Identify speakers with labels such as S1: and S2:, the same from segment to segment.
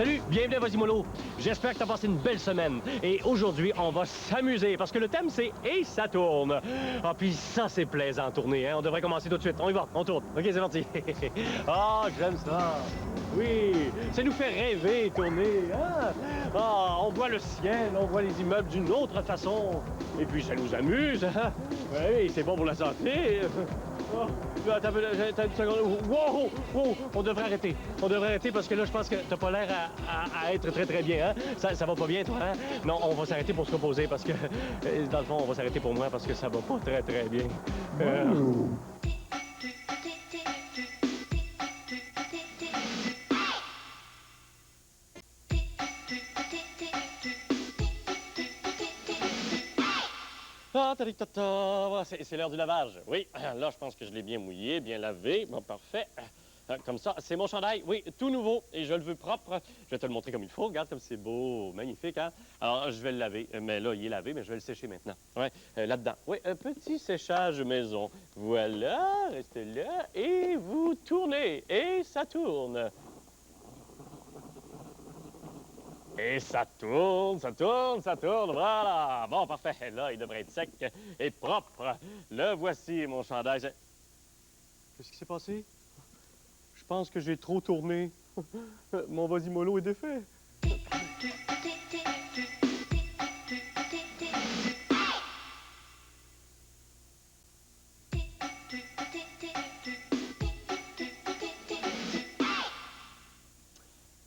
S1: Salut, bienvenue à Vasimolo. J'espère que tu as passé une belle semaine. Et aujourd'hui, on va s'amuser parce que le thème, c'est « Et ça tourne ». Ah, puis ça, c'est plaisant à tourner, hein? On devrait commencer tout de suite. On y va, on tourne. OK, c'est parti. Ah, j'aime ça. Oui, ça nous fait rêver, tourner. Hein? Ah, on voit le ciel, on voit les immeubles d'une autre façon. Et puis, ça nous amuse. Hein? Oui, c'est bon pour la santé. Oh, attends une seconde. Wow, wow, on devrait arrêter. On devrait arrêter parce que là, je pense que t'as pas l'air à être très, très bien. Hein? Ça va pas bien, toi, hein? Non, on va s'arrêter pour se reposer parce que, dans le fond, on va s'arrêter pour moi parce que ça va pas très, très bien. Ah, taditata, voilà, c'est l'heure du lavage. Oui, là, je pense que je l'ai bien mouillé, bien lavé. Bon, parfait. Comme ça, c'est mon chandail, oui, tout nouveau, et je le veux propre. Je vais te le montrer comme il faut. Regarde comme c'est beau, magnifique, hein? Alors, je vais le laver. Mais là, il est lavé, mais je vais le sécher maintenant. Oui, là-dedans. Oui, un petit séchage maison. Voilà, restez là, et vous tournez, et ça tourne. Et ça tourne, ça tourne, ça tourne, voilà. Bon, parfait. Là, il devrait être sec et propre. Le voici, mon chandail. Qu'est-ce qui s'est passé? Je pense que j'ai trop tourné. Mon Vasimolo est défait.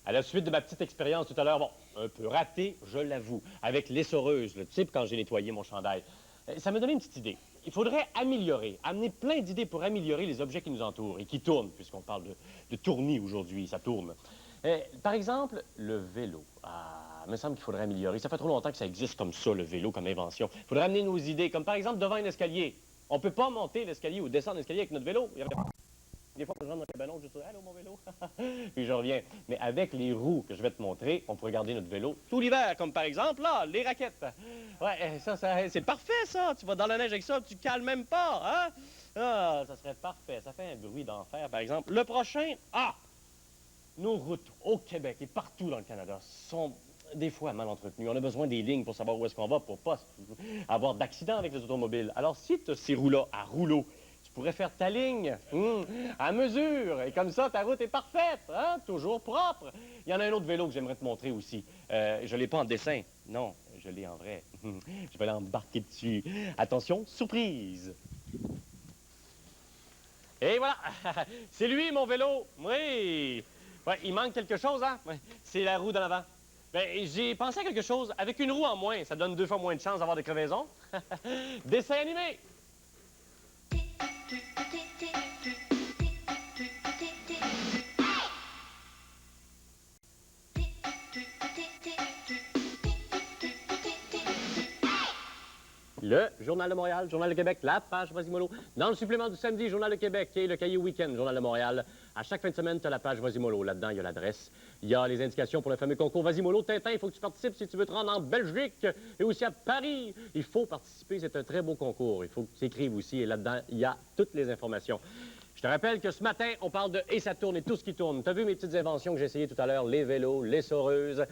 S1: À la suite de ma petite expérience tout à l'heure, bon, un peu ratée, je l'avoue, avec l'essoreuse, le type quand j'ai nettoyé mon chandail, ça m'a donné une petite idée. Il faudrait améliorer, amener plein d'idées pour améliorer les objets qui nous entourent et qui tournent, puisqu'on parle de tournis aujourd'hui, ça tourne. Par exemple, le vélo. Ah, il me semble qu'il faudrait améliorer. Ça fait trop longtemps que ça existe comme ça, le vélo, comme invention. Il faudrait amener nos idées, comme par exemple devant un escalier. On ne peut pas monter l'escalier ou descendre l'escalier avec notre vélo. Des fois, je rentre dans le cabanon, je dis « Allô, mon vélo! » Puis je reviens. Mais avec les roues que je vais te montrer, on pourrait garder notre vélo tout l'hiver, comme par exemple, là, les raquettes. Ouais, ça c'est parfait, ça! Tu vas dans la neige avec ça, tu cales même pas, hein? Ah, ça serait parfait. Ça fait un bruit d'enfer, par exemple. Le prochain, nos routes au Québec et partout dans le Canada sont des fois mal entretenues. On a besoin des lignes pour savoir où est-ce qu'on va pour pas avoir d'accident avec les automobiles. Alors, si tu as ces roues-là à rouleau, tu pourrais faire ta ligne à mesure. Et comme ça, ta route est parfaite, hein? Toujours propre. Il y en a un autre vélo que j'aimerais te montrer aussi. Je ne l'ai pas en dessin. Non, je l'ai en vrai. Je vais l'embarquer dessus. Attention, surprise. Et voilà, c'est lui, mon vélo. Oui. Ouais, il manque quelque chose, hein? Ouais, c'est la roue de l'avant. Ben, j'ai pensé à quelque chose. Avec une roue en moins, ça donne 2 fois moins de chances d'avoir des crevaisons. Dessin animé. Le Journal de Montréal, Journal de Québec, la page Vasimolo. Dans le supplément du samedi, Journal de Québec et le cahier week-end, Journal de Montréal. À chaque fin de semaine, tu as la page Vasimolo. Là-dedans, il y a l'adresse. Il y a les indications pour le fameux concours Vasimolo. Tintin, il faut que tu participes si tu veux te rendre en Belgique et aussi à Paris. Il faut participer, c'est un très beau concours. Il faut que tu écrives aussi et là-dedans, il y a toutes les informations. Je te rappelle que ce matin, on parle de « Et ça tourne » et tout ce qui tourne. Tu as vu mes petites inventions que j'ai essayées tout à l'heure, les vélos, les soreuses.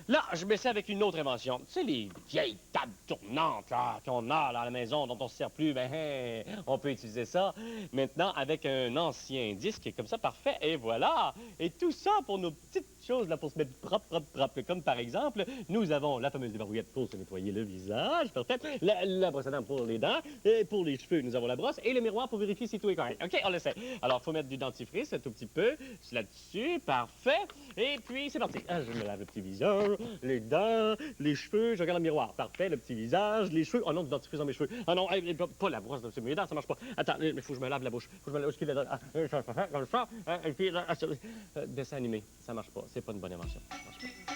S1: Là, je mets ça avec une autre invention. Tu sais, les vieilles tables tournantes là, qu'on a là, à la maison, dont on ne se sert plus, ben, on peut utiliser ça maintenant avec un ancien disque, comme ça, parfait, et voilà. Et tout ça pour nos petites choses, là, pour se mettre propre. Comme par exemple, nous avons la fameuse débarbouillette pour se nettoyer le visage, parfait, la brosse à dents pour les dents, et pour les cheveux, nous avons la brosse, et le miroir pour vérifier si tout est correct. OK, on l'essaie. Alors, il faut mettre du dentifrice, un tout petit peu, là-dessus, parfait, et puis c'est parti. Je me lave le petit visage, les dents, les cheveux, je regarde le miroir. Parfait, le petit visage, les cheveux. Oh non, du dentifrice dans mes cheveux. Ah non, pas la brosse dans mes dents, ça marche pas. Attends, il faut que je me lave la bouche. Faut que je me lave comme ça. Et puis, dessin animé, ça marche pas. C'est pas une bonne invention. Ça marche pas.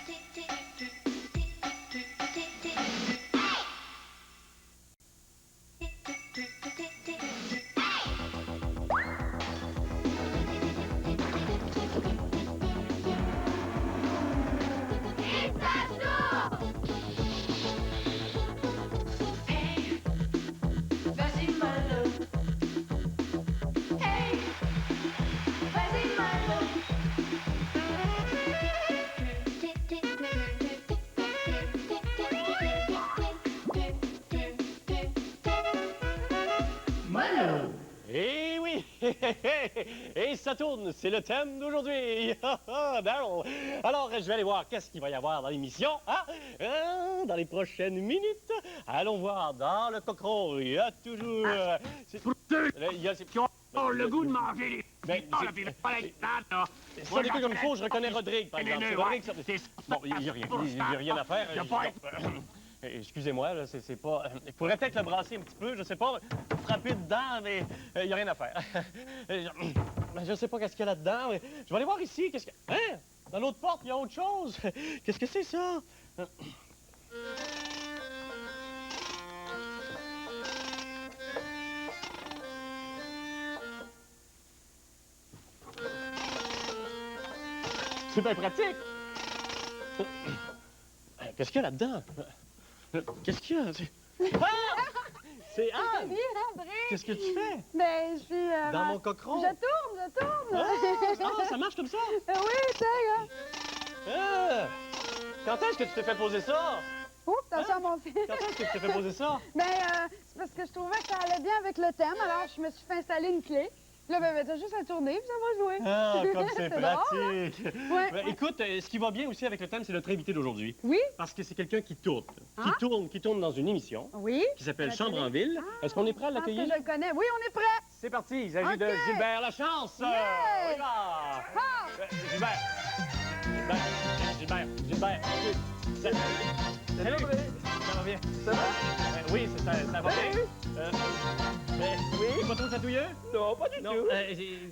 S1: Et ça tourne, c'est le thème d'aujourd'hui. Daryl. Alors, je vais aller voir qu'est-ce qu'il va y avoir dans l'émission, dans les prochaines minutes. Allons voir, dans le cochon, il y a toujours... il y a...
S2: Oh, le goût de manger les...
S1: Ben,
S2: Oh, la pile pas avec ça, là.
S1: ça découle comme il faut, je reconnais Rodrigue, par exemple. C'est Rodrigue, ça... Bon, il n'y a rien à faire. Excusez-moi, là, c'est pas... Il faudrait peut-être le brasser un petit peu, je sais pas, frapper dedans, mais il n'y a rien à faire. Je sais pas qu'est-ce qu'il y a là-dedans, mais je vais aller voir ici, qu'est-ce que... Hein? Dans l'autre porte, il y a autre chose. Qu'est-ce que c'est, ça? C'est bien pratique. Qu'est-ce qu'il y a là-dedans? Qu'est-ce qu'il y a? Ah! C'est Anne!
S3: Salut, André!
S1: Qu'est-ce que tu fais?
S3: Ben, je suis...
S1: Dans mon cochon?
S3: Je tourne!
S1: Ah, ça marche comme ça?
S3: Oui, tu sais, là.
S1: Ah! Quand est-ce que tu t'es fait poser ça?
S3: Oups, attention à mon fils.
S1: Quand est-ce que tu t'es fait poser ça?
S3: Ben, c'est parce que je trouvais que ça allait bien avec le thème, alors je me suis fait installer une clé. Là, ben, t'as juste à tourner, puis ça va jouer.
S1: Ah, comme c'est
S3: drôle,
S1: pratique!
S3: hein? Ouais.
S1: Ben, écoute, ce qui va bien aussi avec le thème, c'est notre invité d'aujourd'hui.
S3: Oui?
S1: Parce que c'est quelqu'un qui tourne.
S3: Ah?
S1: Qui tourne dans une émission
S3: Oui?
S1: qui s'appelle
S3: La
S1: Chambre
S3: télé.
S1: en ville. Est-ce qu'on est prêt à
S3: Je pense que
S1: l'accueillir?
S3: je le connais. Oui, on est prêt!
S1: C'est parti, il s'agit de
S3: Ok.
S1: Gilbert Lachance.
S3: Yeah.
S1: On y va.
S3: Ah!
S1: Gilbert. Gilbert. Salut. Ça va bien? Ça va? Oui, ça va bien. Oui? Pas trop chatouilleux?
S4: Non, pas du
S1: Non.
S4: tout.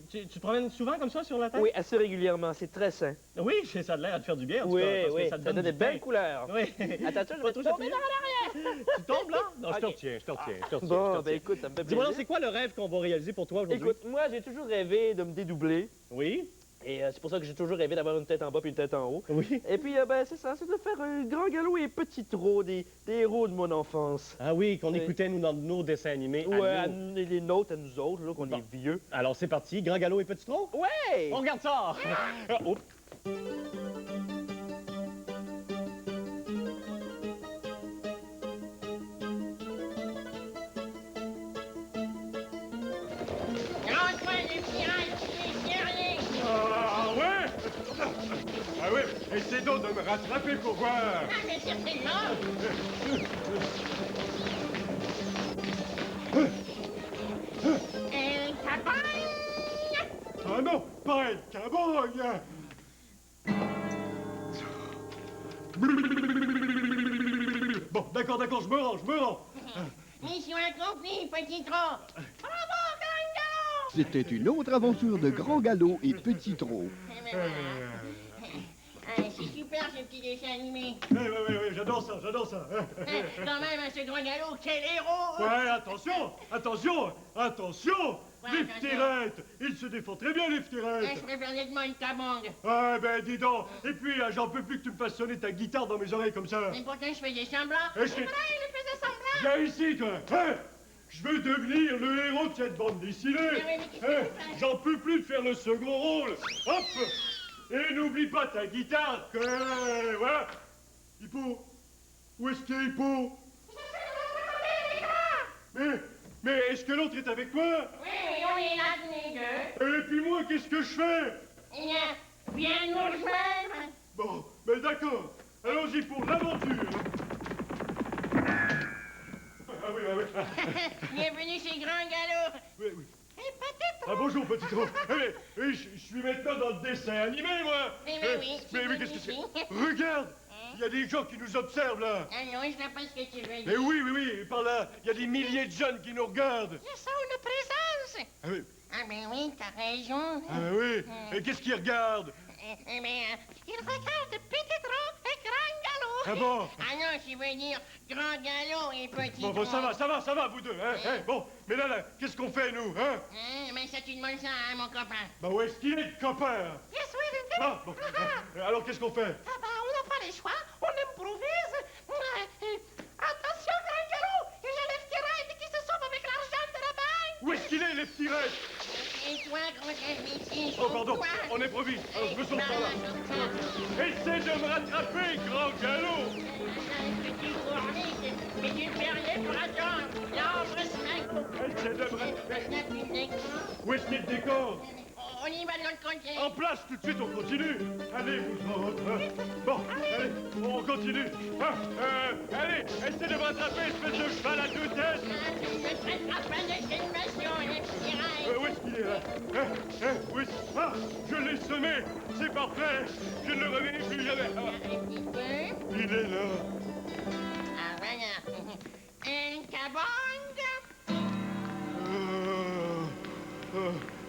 S1: Tu te promènes souvent comme ça sur la tête?
S4: Oui, assez régulièrement, c'est très sain.
S1: Oui, ça a l'air de faire du bien, en tout
S4: Oui,
S1: cas, parce que
S4: oui,
S1: ça te
S4: ça
S1: donne
S4: donne des
S1: du
S4: belles
S1: teint.
S4: couleurs.
S1: Oui.
S4: Attention, je
S1: Pas
S4: vais
S1: trop
S4: tomber
S1: chatouilleux?
S4: dans l'arrière.
S1: Tu tombes là? Non, je te
S4: Ok.
S1: retiens, je te retiens.
S4: Bon, ben écoute, ça me fait
S1: Dis-moi donc,
S4: plaisir.
S1: c'est quoi le rêve qu'on va réaliser pour toi aujourd'hui?
S4: Écoute, moi, j'ai toujours rêvé de me dédoubler.
S1: Oui?
S4: Et c'est pour ça que j'ai toujours rêvé d'avoir une tête en bas puis une tête en haut.
S1: Oui.
S4: Et puis, ben, c'est ça, c'est de faire un grand galop et petit trot des héros de mon enfance.
S1: Ah oui, qu'on
S4: Oui.
S1: écoutait, nous, dans nos dessins animés. à
S4: Ouais,
S1: nous.
S4: les nôtres à nous autres, là, qu'on
S1: Bon.
S4: est vieux.
S1: Alors, c'est parti. Grand galop et petit trot?
S4: Ouais!
S1: On regarde ça! Oups.
S5: Ah ouais? Ah ouais, essaie donc de me rattraper pour voir.
S6: Ah, mais certainement! Campagne!
S5: Ah non, pas une cabogne. Bon, d'accord, je me rends.
S6: Mission accomplie, petit trot! Bravo, Grand Galop!
S7: C'était une autre aventure de Grand Galop et Petit Trot.
S6: C'est super ce petit dessin animé.
S5: Oui, j'adore ça.
S6: Quand même, ce Grand Galop, quel héros!
S5: Ouais, attention!
S6: Ouais,
S5: Les
S6: attention.
S5: ftirettes! Il se défend très bien, les
S6: Je
S5: ftirettes!
S6: préfère nettement une cabangue.
S5: Ah ben, dis donc! Et puis, j'en peux plus que tu me fasses sonner ta guitare dans mes oreilles comme ça!
S6: Mais pourtant, je faisais semblant.
S5: Et je
S6: C'est
S5: fais-
S6: vrai, je faisais semblant.
S5: Viens ici, toi! Hein? Je veux devenir le héros de cette bande dessinée!
S6: mais qu'est-ce que
S5: Hein?
S6: tu fais?
S5: J'en peux plus de faire le second rôle! Hop! Et n'oublie pas ta guitare! Voilà! Hippo! Où est-ce qu'il est, Hippo? Mais est-ce que l'autre est avec toi?
S6: Oui, on est là tous les deux.
S5: Et puis moi, qu'est-ce que je fais?
S6: Eh bien, viens nous rejoindre.
S5: Bon, ben d'accord. Allons-y pour l'aventure. Ah oui.
S6: Bienvenue chez Grand Galop.
S5: Oui.
S6: Et peut-être...
S5: Ah bonjour, petit trou. Je suis maintenant dans le dessin animé, moi.
S6: Mais oui,
S5: Mais qu'est-ce que c'est? Regarde, il y a des gens qui nous observent, là.
S6: Ah non, je vois pas ce que tu veux dire.
S5: Mais oui, par là, il y a des milliers de jeunes qui nous regardent.
S6: Je sens une présence.
S5: Ah oui,
S6: Ah ben oui, t'as raison.
S5: Et qu'est-ce qu'ils regardent?
S6: Eh bien, il regarde Petit Trot et Grand Galop.
S5: Ah bon?
S6: Ah non, tu veux dire Grand Galop et Petit
S5: Bon,
S6: Trot.
S5: ça va, vous deux, hein? Bon, mais là, qu'est-ce qu'on fait, nous, hein?
S6: Mais ça, tu demandes ça à mon copain.
S5: Bah, où est-ce qu'il est, le copain?
S6: Yes, oui,
S5: Ah, bon. Alors, qu'est-ce qu'on fait?
S6: Ah bah, on n'a pas les choix, on improvise. Attention, Grand Galop, il y a les ftirettes qui se sauvent avec l'argent de la banque.
S5: Où est-ce qu'il est, les petits restes?
S6: Et toi, grand imbécile,
S5: Oh, pardon,
S6: sauve-toi.
S5: on improvise. Alors, je me sauve par là.
S6: là.
S5: Essaie de me rattraper, grand galop!
S6: Petit gourmet, mais tu fais rien pour attendre. L'arbre Smago.
S5: C'est de vrai.
S6: Hey.
S5: Où est-ce qu'il y a le décor?
S6: On y va de l'autre côté.
S5: En place, tout de suite, on continue. Allez, vous autres. Bon, allez, on continue. Allez, essayez de me rattraper, espèce de cheval à deux têtes.
S6: Je traite la fin de l'animation, les petits rêves.
S5: Où est-ce qu'il est, là? Où est-ce... Ah, je l'ai semé. C'est parfait. Je ne le reverrai plus jamais. Ah,
S6: Un petit peu.
S5: il est là.
S6: Ah, voilà. Un cabong.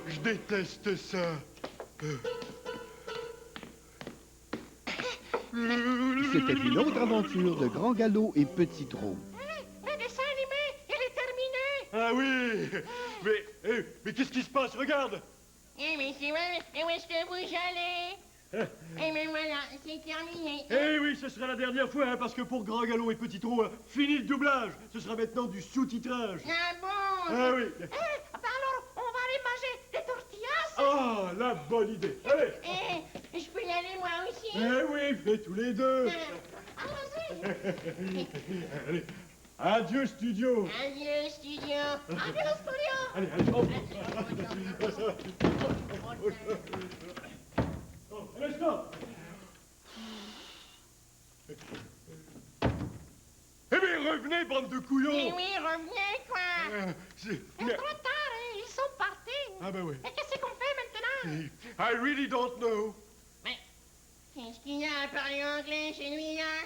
S5: Je déteste ça.
S7: C'était une autre aventure de Grand Galop et Petit Trot.
S6: Le dessin animé, il est terminé.
S5: Ah oui. Mais qu'est-ce qui se passe? Regarde.
S6: Eh, mais c'est vrai, mais où est-ce que vous allez? Eh, mais voilà, c'est terminé.
S5: Eh oui, ce sera la dernière fois, hein, parce que pour Grand Galop et Petit Trot, fini le doublage. Ce sera maintenant du sous-titrage.
S6: Ah bon?
S5: Ah oui.
S6: Eh, ben alors, on va aller manger des tortillas?
S5: Ah, la bonne idée. Allez.
S6: Eh, je peux y aller moi aussi?
S5: Eh oui, faites tous les deux.
S6: Allons-y.
S5: Allez. Adieu, studio.
S6: Adieu, studio. Adieu, studio.
S5: Allez, allez. Oh, un instant. Eh bien, revenez, bande de couillons.
S6: Eh oui, revenez, quoi.
S5: C'est...
S6: C'est trop tard, hein, ils sont partis.
S5: Ah ben oui.
S6: Et qu'est-ce qu'on fait maintenant?
S5: I really don't know.
S6: Mais, qu'est-ce qu'il y a à parler anglais chez lui, hein?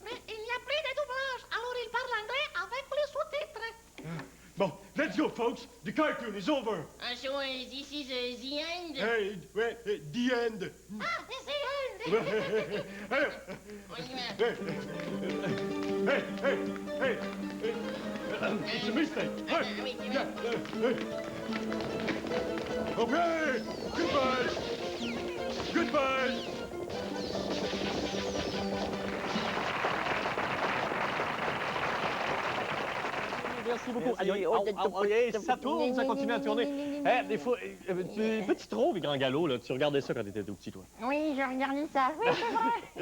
S6: Mais il n'y a plus de doublage, alors il parle anglais avec les sous-titres.
S5: Bon, let's go, folks. The cartoon is over.
S6: So, this is the end?
S5: Hey, ouais, the end.
S6: Ah, it's the end!
S5: Allez.
S6: On y va.
S5: Hey. It's a mistake. Hey.
S6: Oui, c'est
S5: Yeah,
S6: vrai.
S5: Okay. Goodbye.
S1: Merci beaucoup.
S4: Merci.
S1: Allez, ça tourne, ça continue à tourner. Eh, des fois, Petit Trot et Grand Galop, là, tu regardais ça quand t'étais tout petit, toi.
S6: Oui, je regardais ça. Oui, c'est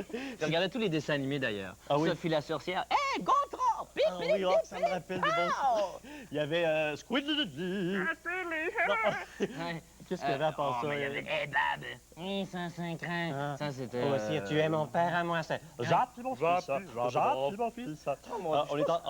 S6: vrai.
S8: Je regardais tous les dessins animés d'ailleurs.
S1: Ah oui?
S8: Sophie la sorcière. Hé, Gontran! Pip,
S1: Ah
S8: pip,
S1: oui,
S8: pip,
S1: ça me rappelle des bons... Il y avait Squiddy.
S8: Ouais.
S1: Qu'est-ce qu'il y avait à part ça?
S8: Il y avait Hé, Bab! Oui, ça, c'est un craint.
S1: Ah.
S8: Ça, c'était...
S1: tu es mon père à moi, c'est... Jacques, mon fils, ça. Jacques, mon fils, ça. Ah, on est en...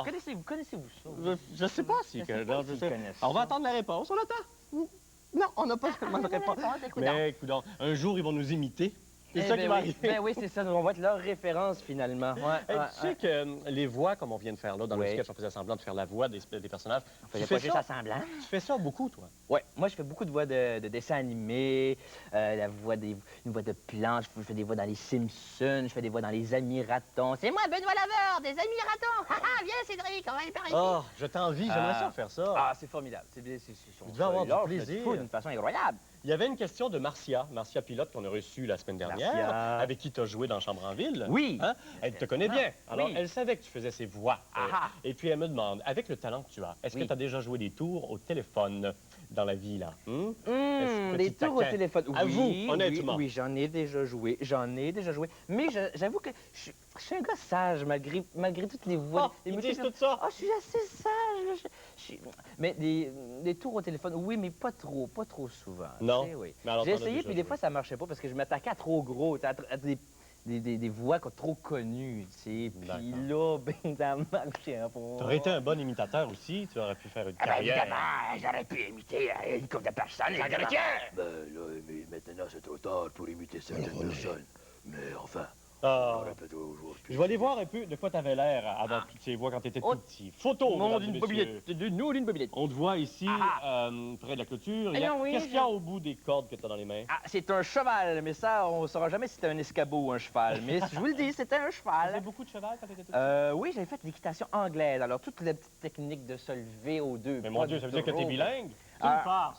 S8: Connaissez-vous ça?
S1: Je sais pas si...
S8: Je sais pas s'ils connaissent
S1: On va
S8: ça.
S1: attendre la réponse, on attend. Non, on n'a pas tellement de réponse. Mais, coudonc, un jour, ils vont nous imiter. C'est ça qui va arriver.
S8: Ben oui, c'est ça. On va être leur référence, finalement. Ouais,
S1: Hey,
S8: ouais,
S1: tu sais que les voix, comme on vient de faire là, dans le
S8: Oui.
S1: sketch, on faisait semblant de faire la voix des personnages.
S8: On faisait
S1: Tu fais
S8: pas juste
S1: ça?
S8: assemblant.
S1: Tu fais ça beaucoup, toi.
S8: Ouais, moi je fais beaucoup de voix de dessins animés, une voix de planches, je fais des voix dans les Simpsons, je fais des voix dans les Amis Ratons. C'est moi, Benoît Laveur, des Amis Ratons! Haha, viens Cédric, on va aller par ici!
S1: Oh, je t'envie, j'aimerais ça faire ça.
S8: Ah, c'est formidable. C'est
S1: Vous devez avoir du
S8: là,
S1: plaisir.
S8: je fais d'une façon incroyable.
S1: Il y avait une question de Marcia Pilote, qu'on a reçue la semaine dernière,
S8: Marcia.
S1: avec qui tu as joué dans Chambre en Ville.
S8: Oui.
S1: Hein? Elle te connaît bien. Alors,
S8: Oui.
S1: elle savait que tu faisais ces voix.
S8: Ah.
S1: Et puis, elle me demande, avec le talent que tu as, est-ce que
S8: Oui.
S1: tu as déjà joué des tours au téléphone dans la vie, là? Est-ce que
S8: Des
S1: tu
S8: tours au
S1: taquins?
S8: téléphone.
S1: À
S8: Oui,
S1: vous, honnêtement.
S8: Oui, j'en ai déjà joué. Mais j'avoue que je suis un gars sage, malgré toutes les voix.
S1: Ah,
S8: les
S1: ils
S8: motifs.
S1: disent tout ça.
S8: Ah, je suis assez sage. Là. Mais des tours au téléphone, oui, mais pas trop souvent.
S1: Non?
S8: Tu sais, oui.
S1: Mais alors,
S8: J'ai
S1: t'en as
S8: essayé,
S1: déjà
S8: puis des
S1: joué.
S8: fois, ça marchait pas parce que je m'attaquais à trop gros, à des voix trop connues, tu sais. Puis là, ben, ça marchait pas.
S1: Tu aurais été un bon imitateur aussi. Tu aurais pu faire une
S6: Ah ben
S1: carrière.
S6: évidemment, j'aurais pu imiter une couple de personnes. Jean Chrétien!
S9: Ben là, mais maintenant c'est trop tard pour imiter certaines personnes. Mais enfin,
S1: Ah.
S9: on répète toujours.
S1: Je vais aller voir un peu de quoi tu avais l'air avant toutes ces voix quand tu étais tout petit. Photo,
S8: Nom
S1: mesdames et
S8: d'une
S1: messieurs.
S8: mobilette, de nous d'une mobilette.
S1: On te voit ici, près de la clôture.
S8: Ah non, oui,
S1: Qu'est-ce qu'il y a au bout des cordes que tu as dans les mains?
S8: Ah, c'est un cheval, mais ça, on saura jamais si c'est un escabeau ou un cheval. Mais je vous le dis, c'était un
S1: Tu faisais
S8: cheval.
S1: beaucoup de cheval quand tu étais tout petit?
S8: Oui, j'avais fait l'équitation anglaise. Alors, toutes les petites techniques de se lever aux deux.
S1: Mais mon Dieu, ça veut dire que tu es bilingue? Tu
S8: Ah.
S1: me farces.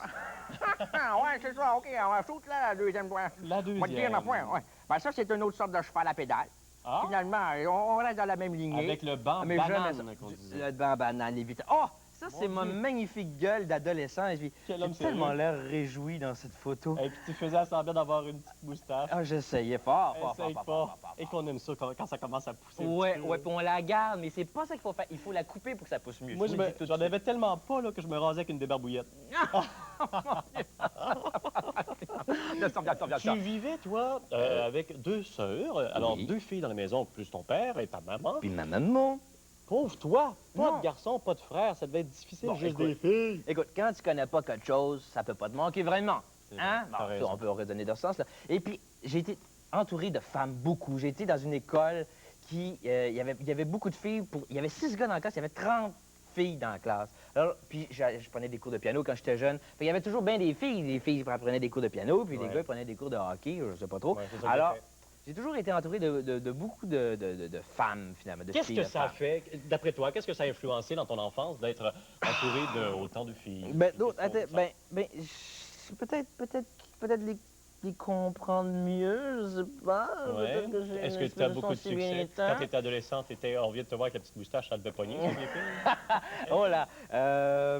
S8: Ouais, c'est ça, OK. On va sauter là, la deuxième fois.
S1: La
S8: On va te dire
S1: deuxième.
S8: ma point, ouais. Ben, ça, c'est une autre sorte de cheval à pédale.
S1: Ah,
S8: Finalement, on reste dans la même lignée.
S1: avec le banc
S8: Mais
S1: banane
S8: jamais
S1: qu'on disait.
S8: Le banc banane, évidemment. Oh, ça, c'est ma magnifique gueule d'adolescent. Et puis,
S1: Quel
S8: j'ai
S1: homme
S8: tellement
S1: sérieux.
S8: l'air réjoui dans cette photo.
S1: Et puis tu faisais semblant d'avoir une petite moustache.
S8: Ah, j'essayais fort,
S1: Essaye pas. Et qu'on aime ça quand ça commence à pousser. un
S8: Ouais,
S1: petit peu.
S8: ouais, puis on la garde, mais c'est pas ça qu'il faut faire. Il faut la couper pour que ça pousse mieux.
S1: Moi,
S8: vous le dis tout de
S1: j'en
S8: suite.
S1: avais tellement pas là, que je me rasais avec une débarbouillette.
S8: Bien sûr, bien sûr, bien sûr.
S1: Tu vivais, toi, avec deux sœurs. Alors,
S8: Oui.
S1: deux filles dans la maison, plus ton père et ta maman.
S8: Puis ma maman.
S1: Pauvre toi, pas
S8: Non.
S1: de garçon, pas de frère, ça devait être difficile,
S8: Bon,
S1: juste
S8: écoute.
S1: des filles.
S8: Écoute, quand tu connais pas quelque chose, ça peut pas te manquer vraiment.
S1: C'est vrai,
S8: Hein?
S1: t'as
S8: Bon,
S1: raison.
S8: on peut raisonner dans ce sens-là. Et puis, j'ai été entouré de femmes, beaucoup. J'ai été dans une école qui... il y avait beaucoup de filles. Il y avait 6 gars dans la classe, il y avait 30 filles dans la classe. Alors, puis je prenais des cours de piano quand j'étais jeune. Fait, il y avait toujours bien des filles. Les filles prenaient des cours de piano, puis les
S1: Ouais.
S8: gars prenaient des cours de hockey, je sais pas trop.
S1: Ouais, c'est ça que
S8: Alors,
S1: j'ai fait.
S8: j'ai toujours été entouré de beaucoup de femmes, finalement, de
S1: Qu'est-ce
S8: filles,
S1: que
S8: de
S1: ça a
S8: femmes.
S1: fait, d'après toi, qu'est-ce que ça a influencé dans ton enfance d'être entouré de autant de filles?
S8: Ben,
S1: Qu'est-ce
S8: d'autres,
S1: qu'on
S8: attends,
S1: ressent?
S8: peut-être les comprendre mieux, je sais pas.
S1: Ouais.
S8: Peut-être que j'ai
S1: Est-ce
S8: une
S1: que tu as
S8: exposition
S1: beaucoup de succès?
S8: civilisation.
S1: Quand tu étais adolescente, on vient de te voir avec la petite moustache, ça devait pogner, sur les filles?
S8: Oh là,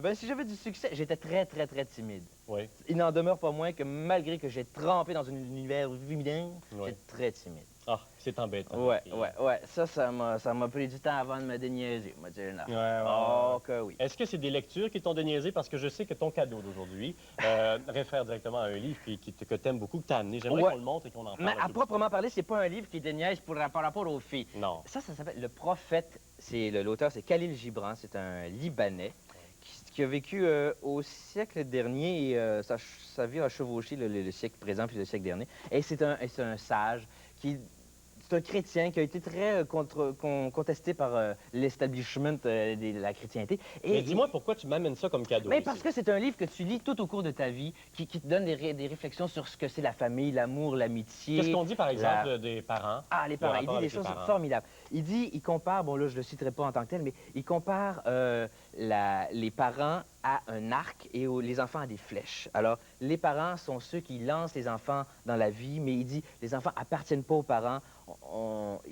S8: ben si j'avais du succès, j'étais très timide.
S1: Oui.
S8: Il n'en demeure pas moins que malgré que j'ai trempé dans un univers féminin,
S1: Ouais.
S8: j'étais très timide.
S1: Ah, c'est embêtant.
S8: Ouais,
S1: ok.
S8: ouais. Ça m'a pris du temps avant de me déniaiser, moi dire non.
S1: Ouais.
S8: Oh que oui.
S1: Est-ce que c'est des lectures qui t'ont déniaisé? Parce que je sais que ton cadeau d'aujourd'hui réfère directement à un livre que tu aimes beaucoup, que tu as amené. J'aimerais
S8: Ouais.
S1: qu'on le montre et qu'on en parle.
S8: Mais
S1: un
S8: à
S1: peu
S8: proprement parler, c'est pas un livre qui déniaise par rapport aux filles.
S1: plus. Non.
S8: Ça s'appelle Le Prophète. L'auteur, c'est Khalil Gibran. C'est un Libanais qui a vécu au siècle dernier et sa vie a chevauché le siècle présent puis le siècle dernier. Et c'est un sage c'est un chrétien qui a été très contesté par l'establishment de la chrétienté.
S1: Mais dis-moi pourquoi tu m'amènes ça comme cadeau.
S8: Mais
S1: ici?
S8: parce que c'est un livre que tu lis tout au cours de ta vie, qui te donne des réflexions sur ce que c'est la famille, l'amour, l'amitié.
S1: Qu'est-ce qu'on dit, par exemple, des parents?
S8: Ah, les parents. Il
S1: rapport
S8: dit des
S1: avec les
S8: choses
S1: parents.
S8: formidables. Il compare, bon là, je le citerai pas en tant que tel, mais il compare les parents à un arc et les enfants à des flèches. Alors, les parents sont ceux qui lancent les enfants dans la vie, mais il dit, les enfants appartiennent pas aux parents.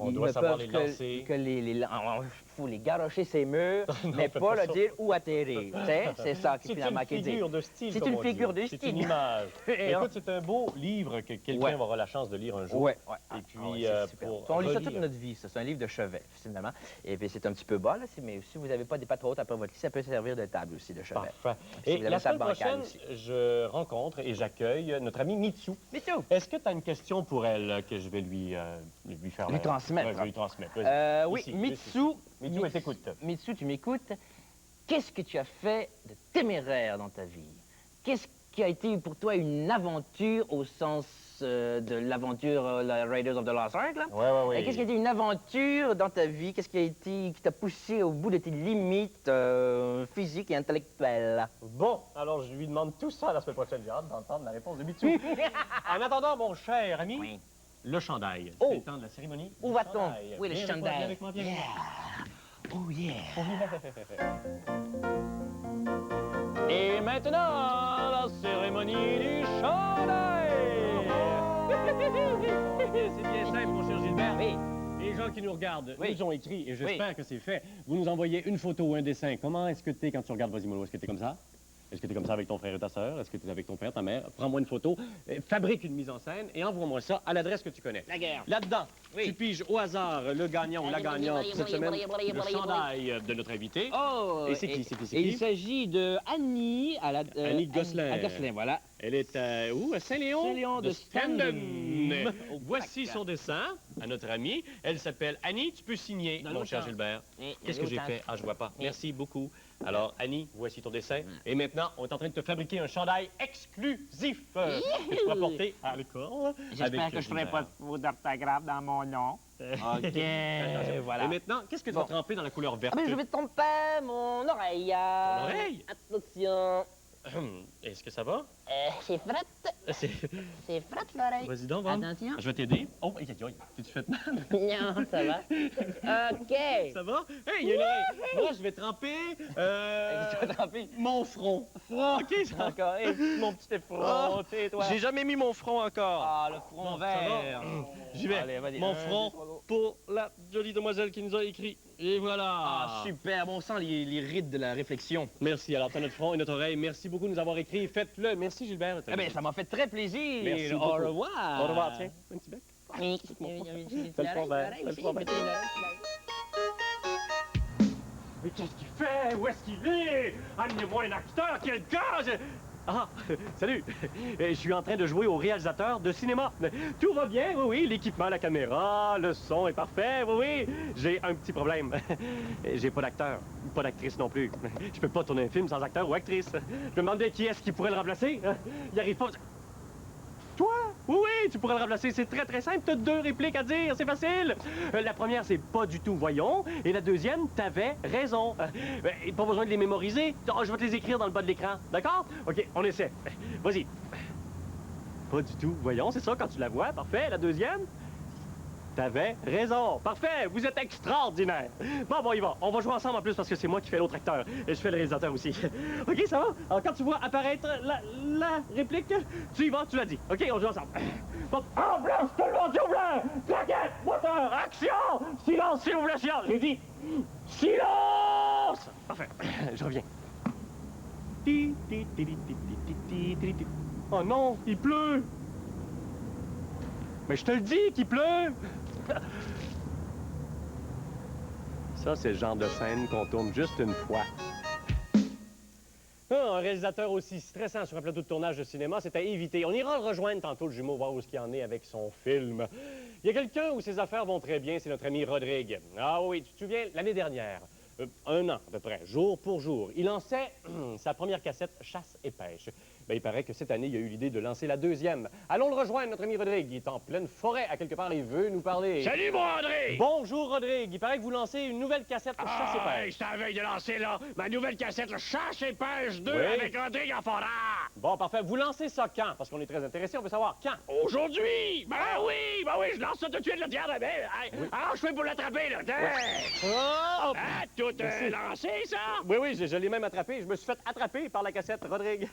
S8: Ils
S1: doit
S8: ne
S1: savoir
S8: peuvent
S1: les lancer.
S8: Il faut les garrocher ces murs, mais
S1: fais
S8: pas
S1: pas
S8: leur
S1: ça.
S8: dire où atterrir. Tu sais, c'est ça qui
S1: C'est
S8: finalement
S1: une
S8: qu'il dit.
S1: figure de style,
S8: C'est
S1: comme
S8: une
S1: on dit.
S8: figure de
S1: C'est
S8: style.
S1: une image.
S8: Et
S1: Écoute, c'est un beau livre que quelqu'un
S8: Ouais.
S1: va avoir la chance de lire un jour.
S8: Ouais.
S1: Et puis,
S8: c'est super.
S1: pour
S8: On lit ça toute
S1: relire.
S8: notre vie, ça. C'est un livre de chevet, finalement. Et puis, c'est un petit peu bas, là, mais si vous n'avez pas des pattes hautes après votre lit, ça peut servir de table aussi, de chevet.
S1: Parfait.
S8: Si
S1: Et
S8: vous avez
S1: la
S8: une table
S1: semaine
S8: bancale
S1: prochaine,
S8: aussi.
S1: je rencontre et j'accueille notre amie Mitsu.
S8: Mitsu!
S1: Est-ce que tu as une question pour elle que je vais lui faire?
S8: Lui transmettre.
S1: Ouais, je vais lui transmettre. Vas-y.
S8: Oui,
S1: Ici,
S8: Mitsu.
S1: Mitsu, elle t'écoute.
S8: Mitsu, tu m'écoutes. Qu'est-ce que tu as fait de téméraire dans ta vie? Qu'est-ce qui a été pour toi une aventure au sens de l'aventure la Raiders of the Lost Ark, là?
S1: Oui.
S8: Et qu'est-ce qui a été une aventure dans ta vie? Qu'est-ce qui t'a poussé au bout de tes limites physiques et intellectuelles?
S1: Bon, alors je lui demande tout ça la semaine prochaine. J'ai hâte d'entendre la réponse de Mitsu. En attendant, mon cher ami,
S8: Oui.
S1: le chandail.
S8: Oh.
S1: C'est le temps de la cérémonie.
S8: Où
S1: du
S8: va-t-on?
S1: chandail.
S8: Où est le
S1: Viens avec moi,
S8: chandail?
S1: viens avec moi, viens avec moi.
S8: Oh yeah!
S1: Et maintenant, la cérémonie du chandail. C'est bien simple, mon cher Gilbert.
S8: Oui.
S1: Les gens qui nous regardent
S8: Oui.
S1: nous ont écrit, et j'espère que c'est fait. Vous nous envoyez une photo ou un dessin. Comment est-ce que tu es quand tu regardes Quasimodo? Est-ce que tu es comme ça? Est-ce que tu es comme ça avec ton frère et ta sœur? Est-ce que tu es avec ton père, ta mère? Prends-moi une photo, fabrique une mise en scène et envoie-moi ça à l'adresse que tu connais.
S8: La guerre.
S1: Là-dedans,
S8: Oui.
S1: tu piges au hasard le gagnant ou la gagnante cette semaine, le chandail de notre invité.
S8: Oh!
S1: Et c'est qui, c'est qui, c'est
S8: et
S1: qui?
S8: il s'agit de Annie à la...
S1: Annie Gosselin.
S8: À Gosselin, voilà.
S1: Elle est où? À Saint-Léon?
S8: Saint-Léon de
S1: Standen.
S8: Au
S1: Voici
S8: bac.
S1: son dessin à notre amie. Elle s'appelle Annie. Tu peux signer,
S8: Dans
S1: mon cher
S8: l'autre
S1: Gilbert.
S8: Et-
S1: Qu'est-ce que j'ai
S8: l'autre
S1: fait? Ah, je vois pas.
S8: Et-
S1: Merci beaucoup. Alors, Annie, voici ton dessin. Et maintenant, on est en train de te fabriquer un chandail exclusif que tu vas porter à l'école.
S2: J'espère que je ferai pas de faute d'orthographe dans mon nom.
S8: OK, voilà.
S1: Et maintenant, qu'est-ce que tu
S8: Bon.
S1: vas tremper dans la couleur verte?
S8: Ah, mais je vais tromper mon oreille.
S1: Ton oreille?
S8: Attention.
S1: Est-ce que ça va?
S8: C'est frette.
S1: C'est-
S8: C'est frette l'oreille.
S1: Vas-y donc, Van.
S8: Attention.
S1: Je vais t'aider. Oh, aïe, aïe, aïe. T'es-tu fait mal?
S8: Non, ça va. OK.
S1: Ça va? Hey, il y a une oreille. Moi, je vais tremper
S8: Tu vas tremper.
S1: mon front. OK, ça
S8: Encore. Hey, mon petit effronté, toi.
S4: J'ai jamais mis mon front encore.
S8: Ah, le front
S1: Bon, ça va.
S8: vert.
S1: J'y vais.
S8: Allez, vas-y.
S1: Mon
S8: Un,
S1: front
S8: deux, trois, go.
S1: pour la jolie demoiselle qui nous a écrit Et voilà.
S8: Ah, super. On sent les rides de la réflexion.
S1: Merci. Alors, t'as notre front et notre oreille. Merci beaucoup de nous avoir écrit. Faites-le. Merci, Gilbert.
S8: Eh bien, ça m'a fait très plaisir.
S1: Merci
S8: Au
S1: beaucoup.
S8: revoir.
S1: Au revoir, tiens. Un petit bec.
S8: Oui.
S1: T'as le front vert. T'as le front vert.
S5: Mais qu'est-ce qu'il fait? Où est-ce qu'il est? Amenez-moi un acteur, quelqu'un!
S1: Ah, salut! Je suis en train de jouer au réalisateur de cinéma. Tout va bien, oui, oui. L'équipement, la caméra, le son est parfait, oui, oui. J'ai un petit problème. J'ai pas d'acteur, pas d'actrice non plus. Je peux pas tourner un film sans acteur ou actrice. Je me demandais qui est-ce qui pourrait le remplacer. Il arrive pas. Toi? Oui, oui, tu pourrais le remplacer. C'est très, très simple. T'as 2 répliques à dire. C'est facile. La première, c'est pas du tout voyons. Et la deuxième, t'avais raison. Pas besoin de les mémoriser. Oh, je vais te les écrire dans le bas de l'écran. D'accord? OK, on essaie. Vas-y. Pas du tout voyons, c'est ça, quand tu la vois. Parfait. La deuxième? T'avais raison. Parfait. Vous êtes extraordinaire. Bon, il va. On va jouer ensemble en plus parce que c'est moi qui fais l'autre acteur. Et je fais le réalisateur aussi. OK, ça va? Alors, quand tu vois apparaître la réplique, tu y vas, tu l'as dit. OK, on joue ensemble. Bon. En blanc, tout le monde, s'il vous plaît! Plaquette, moteur, action! Silence, s'il vous plaît, silence! J'ai dit silence! Parfait. Je reviens. Oh non, il pleut! Mais je te le dis qu'il pleut! Ça, c'est le genre de scène qu'on tourne juste une fois. Ah, un réalisateur aussi stressant sur un plateau de tournage de cinéma, c'est à éviter. On ira le rejoindre tantôt, le jumeau, voir où il en est avec son film. Il y a quelqu'un où ses affaires vont très bien, c'est notre ami Rodrigue. Ah oui, tu te souviens, l'année dernière, 1 an à peu près, jour pour jour, il lançait sa première cassette Chasse et pêche. Ben, il paraît que cette année, il a eu l'idée de lancer la 2e. Allons le rejoindre, notre ami Rodrigue. Il est en pleine forêt, à quelque part, il veut nous parler.
S5: Salut, mon André!
S1: Bonjour, Rodrigue. Il paraît que vous lancez une nouvelle cassette Chasse et pêche.
S5: Je t'avais de lancer, là, ma nouvelle cassette, le Chasse et pêche 2
S1: Oui.
S5: avec Rodrigue en forêt.
S1: Bon, parfait. Vous lancez ça quand? Parce qu'on est très intéressés, on veut savoir quand.
S5: Aujourd'hui! Ben oui, je lance ça tout de suite, là, tiens, ben, alors je fais pour l'attraper, là, tiens.
S1: Oh!
S5: Ah, tout lancé, ça?
S1: Oui, oui, je l'ai même attrapé. Je me suis fait attraper par la cassette, Rodrigue.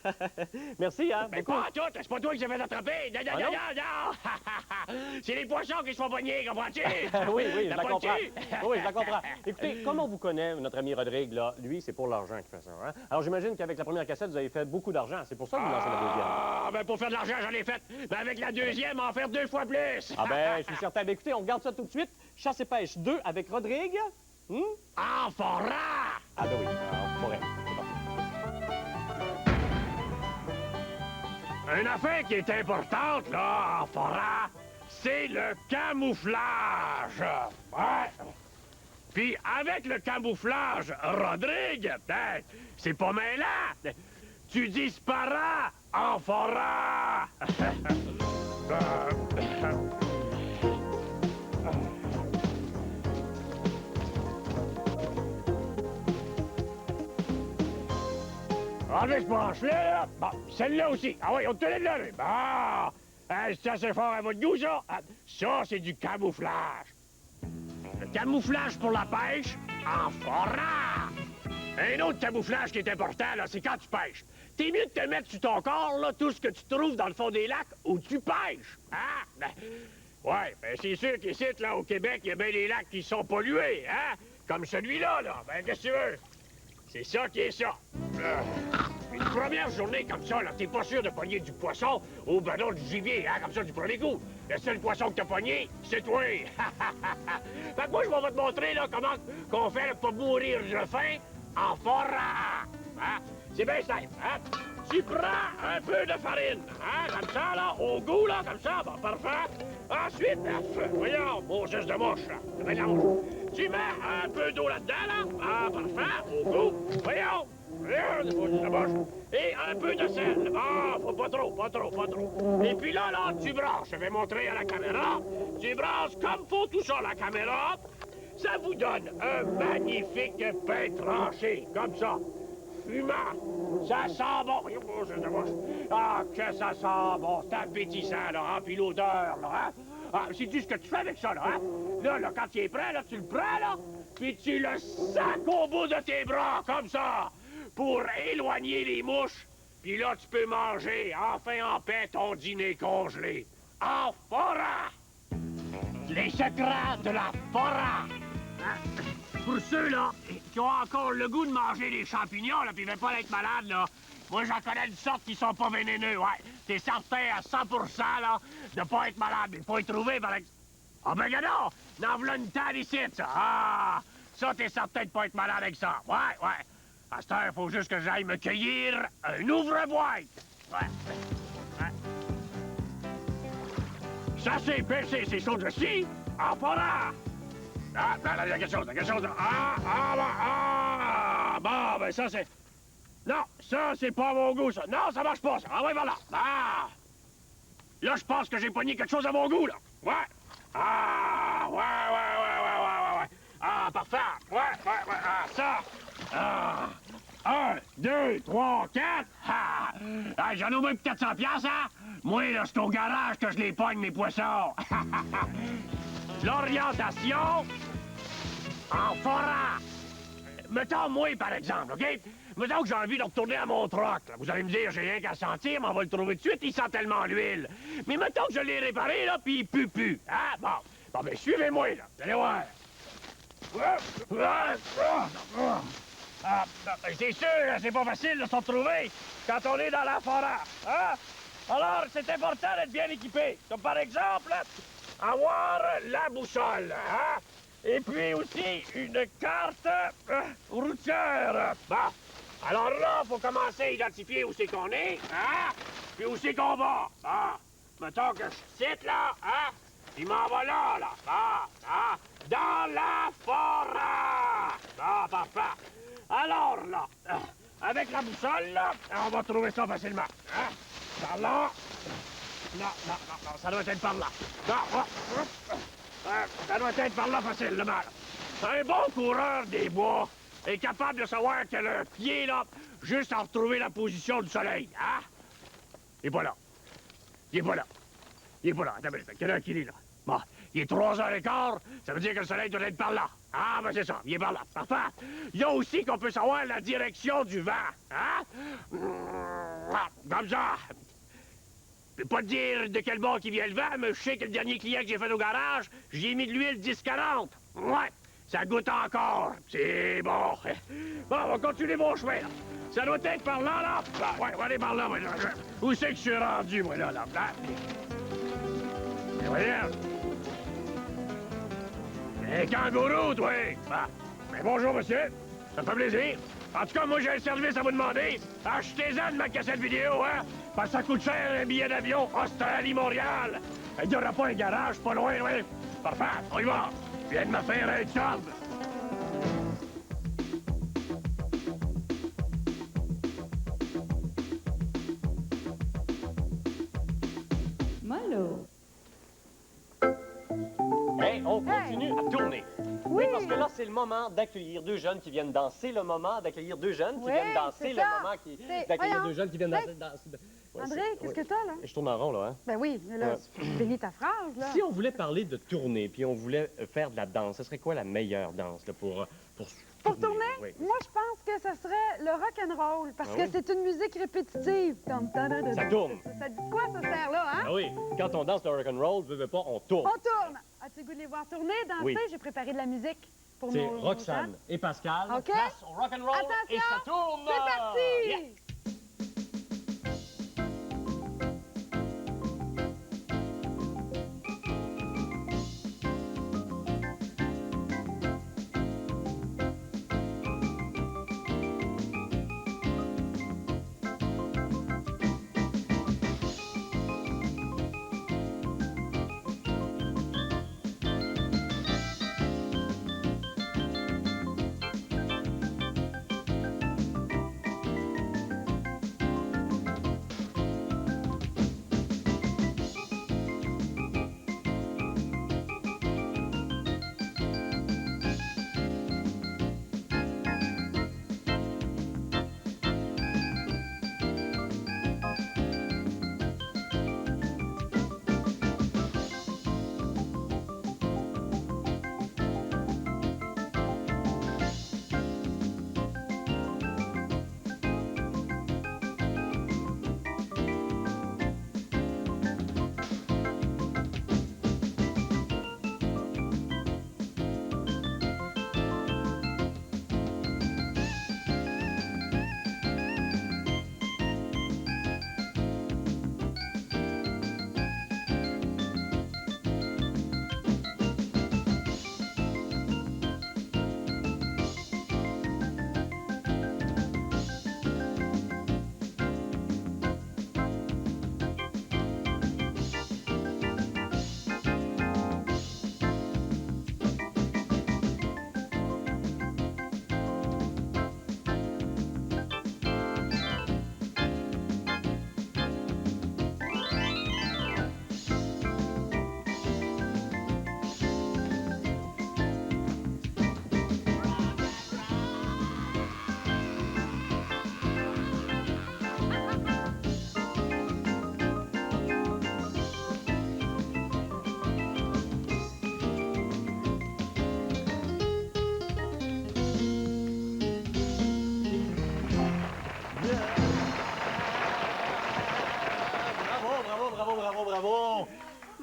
S1: Merci, hein?
S5: Mais pas en tout, c'est pas toi qui s'est fait attraper. Non, non,
S1: Ah
S5: non, non. C'est les poissons qui se font pogner, comprends-tu?
S1: Oui, oui, je
S5: T'as
S1: la
S5: pas
S1: comprends.
S5: dessus?
S1: Oui, je la comprends. Écoutez, comme on vous connaît, notre ami Rodrigue, là, lui, c'est pour l'argent qu'il fait ça, hein? Alors, j'imagine qu'avec la première cassette, vous avez fait beaucoup d'argent. C'est pour ça que vous lancez la deuxième.
S5: Ah, ben pour faire de l'argent, j'en ai fait. Mais avec la deuxième, en faire 2 fois plus.
S1: Ah ben, je suis certain. Ben, écoutez, on regarde ça tout de suite. Chasse et pêche 2 avec Rodrigue.
S5: En forêt!
S1: Ah ben oui, en forêt. C'est parti.
S5: Une affaire qui est importante, là, en forêt, c'est le camouflage. Ouais. Puis avec le camouflage, Rodrigue, ben, c'est pas mêlant. Tu disparais en forêt. Enlevez ce branche-là, là. Bon, celle-là aussi. Ah oui, on te l'a donné. Bon. Ça, c'est fort à votre goût, ça. Ça, c'est du camouflage. Le camouflage pour la pêche en forêt. Un autre camouflage qui est important, là, c'est quand tu pêches. T'es mieux de te mettre sur ton corps, là, tout ce que tu trouves dans le fond des lacs où tu pêches. Hein? Ouais, ben c'est sûr qu'ici, là, au Québec, il y a bien des lacs qui sont pollués, hein? Comme celui-là, là. Ben, qu'est-ce que tu veux? C'est ça qui est ça. Une première journée comme ça, là, t'es pas sûr de pogner du poisson ou ben non, du gibier, hein, comme ça, du premier coup. Le seul poisson que t'as pogné, c'est toi. Fait que moi, je vais te montrer, là, comment qu'on fait là, pour mourir de faim en forêt. Hein? C'est bien simple, hein? Tu prends un peu de farine, hein, comme ça, là, au goût, là, comme ça, bon, parfait. Ensuite, voyons, mon geste de mouche, là, le mélange. Tu mets un peu d'eau là-dedans, là, ah, parfait, au goût. Voyons, de mouche. Et un peu de sel. Ah, faut pas trop, pas trop, pas trop. Et puis là, tu brasses, je vais montrer à la caméra. Tu brasses comme faut tout ça, la caméra. Ça vous donne un magnifique pain tranché, comme ça. Fumant. Ça sent bon. Ah, que ça sent bon. C'est appétissant, là, hein? Puis l'odeur, là, hein? Ah, sais-tu ce que tu fais avec ça, là, hein? Là, quand tu es prêt, là, tu le prends, là, puis tu le sacs au bout de tes bras, comme ça, pour éloigner les mouches. Puis là, tu peux manger, enfin en paix, ton dîner congelé. En forêt! Les secrets de la forêt! Hein? pour ceux, là, qui ont encore le goût de manger des champignons, là, puis ils veulent pas être malades, là, moi, j'en connais une sorte qui sont pas vénéneux, ouais. T'es certain à 100%, là, de pas être malade. Mais faut y trouver, par exemple... Ah, ben, gadon! N'en v'là une taille ici, ça. Ah! Ça, t'es certain de pas être malade avec ça. Ouais, ouais. À cette heure, faut juste que j'aille me cueillir un ouvre-boîte. Ouais. Ouais. Ça, c'est pêché, c'est chaud de ci. Ah, pas là! Ah, ben, là, il y a quelque chose, là. Bon, ben, ça, c'est... Non, ça, c'est pas à mon goût, ça. Non, ça marche pas, ça. Ah, ouais, voilà. Ah! Là, je pense que j'ai pogné quelque chose à mon goût, là. Ouais. Ah, ouais. Ah, parfait. Ouais. Ah, ça. Ah. 1, 2, 3, 4. Ah. Ah, j'en ai au moins pour 400 piastres, hein? Moi, là, c'est au garage que je les pogne, mes poissons. L'orientation en forêt. Mettons, moi, par exemple, OK? Mettons que j'ai envie de retourner à mon troc. Là. Vous allez me dire, j'ai rien qu'à sentir, mais on va le trouver tout de suite, il sent tellement l'huile. Mais mettons que je l'ai réparé, là, puis il pue plus. Hein? Bon, ben, suivez-moi, là. Vous allez voir. Ah, ben, c'est sûr, c'est pas facile de se retrouver quand on est dans la forêt. Hein? Alors, c'est important d'être bien équipé. Comme par exemple, avoir la boussole, hein? Et puis aussi une carte routière. Bon. Alors là, faut commencer à identifier où c'est qu'on est, hein? Puis où c'est qu'on va. Bon. Mettons que je cite là, hein? Il m'en va là. Dans la forêt. Bon, parfait. Alors là, avec la boussole, là, on va trouver ça facilement. Hein? Par là. Non, ça doit être par là. Non, ça doit être par là facile, le mal. Un bon coureur des bois est capable de savoir que le pied, là, juste en retrouver la position du soleil, hein? Il est pas là. Attends une minute. Quelle heure qu'il est, là? Bon, il est 3h15, ça veut dire que le soleil doit être par là. Ah, ben c'est ça, il est par là. Parfait. Il y a aussi qu'on peut savoir la direction du vent, hein? Comme ça. Je peux pas te dire de quel bord qui vient le vent, mais je sais que le dernier client que j'ai fait au garage, j'ai mis de l'huile 10-40. Ouais, ça goûte encore. C'est bon. Bon, on va continuer mon chemin, là. Ça doit être par là, là. Ouais, on va aller par là, moi. Où c'est que je suis rendu, moi, là? Et voyons. Un kangourou, toi. Ben, bonjour, monsieur. Ça me fait plaisir. En tout cas, moi, j'ai un service à vous demander. Achetez-en de ma cassette vidéo, hein? Parce que ça coûte cher un billet d'avion Australie-Montréal. Il n'y aura pas un garage pas loin, oui. Parfait, on y va. Je viens de me faire un job.
S3: Mollo.
S1: Hey, on continue à tourner.
S3: Oui.
S1: Parce que là, c'est le moment d'accueillir deux jeunes qui viennent danser, le moment d'accueillir deux jeunes qui
S3: Oui,
S1: viennent danser,
S3: c'est
S1: le
S3: ça.
S1: moment
S3: C'est-
S1: d'accueillir
S3: voyons.
S1: deux jeunes qui viennent danser. Ouais,
S3: André,
S1: c'est-
S3: qu'est-ce
S1: ouais.
S3: que t'as, là?
S1: Je tourne en rond, là, hein?
S3: Ben oui, mais là, finis ta phrase, là.
S1: Si on voulait parler de tournée, puis on voulait faire de la danse, ce serait quoi la meilleure danse là, pour
S3: tourner?
S1: Oui.
S3: Moi, je pense que ce serait le rock and roll, parce
S1: Ah
S3: que
S1: oui?
S3: c'est une musique répétitive.
S1: Ça tourne.
S3: Ça dit quoi, ce air-là, hein?
S1: Ah oui, quand on danse le rock and roll, veux pas, on tourne.
S3: On tourne! As-tu le goût de les voir tourner, danser?
S1: Oui.
S3: J'ai préparé de la musique pour
S1: C'est
S3: nos
S1: Roxane
S3: jeunes.
S1: et Pascal.
S3: OK.
S1: Place au rock and roll
S3: Attention,
S1: et ça tourne.
S3: C'est parti!
S1: Yeah.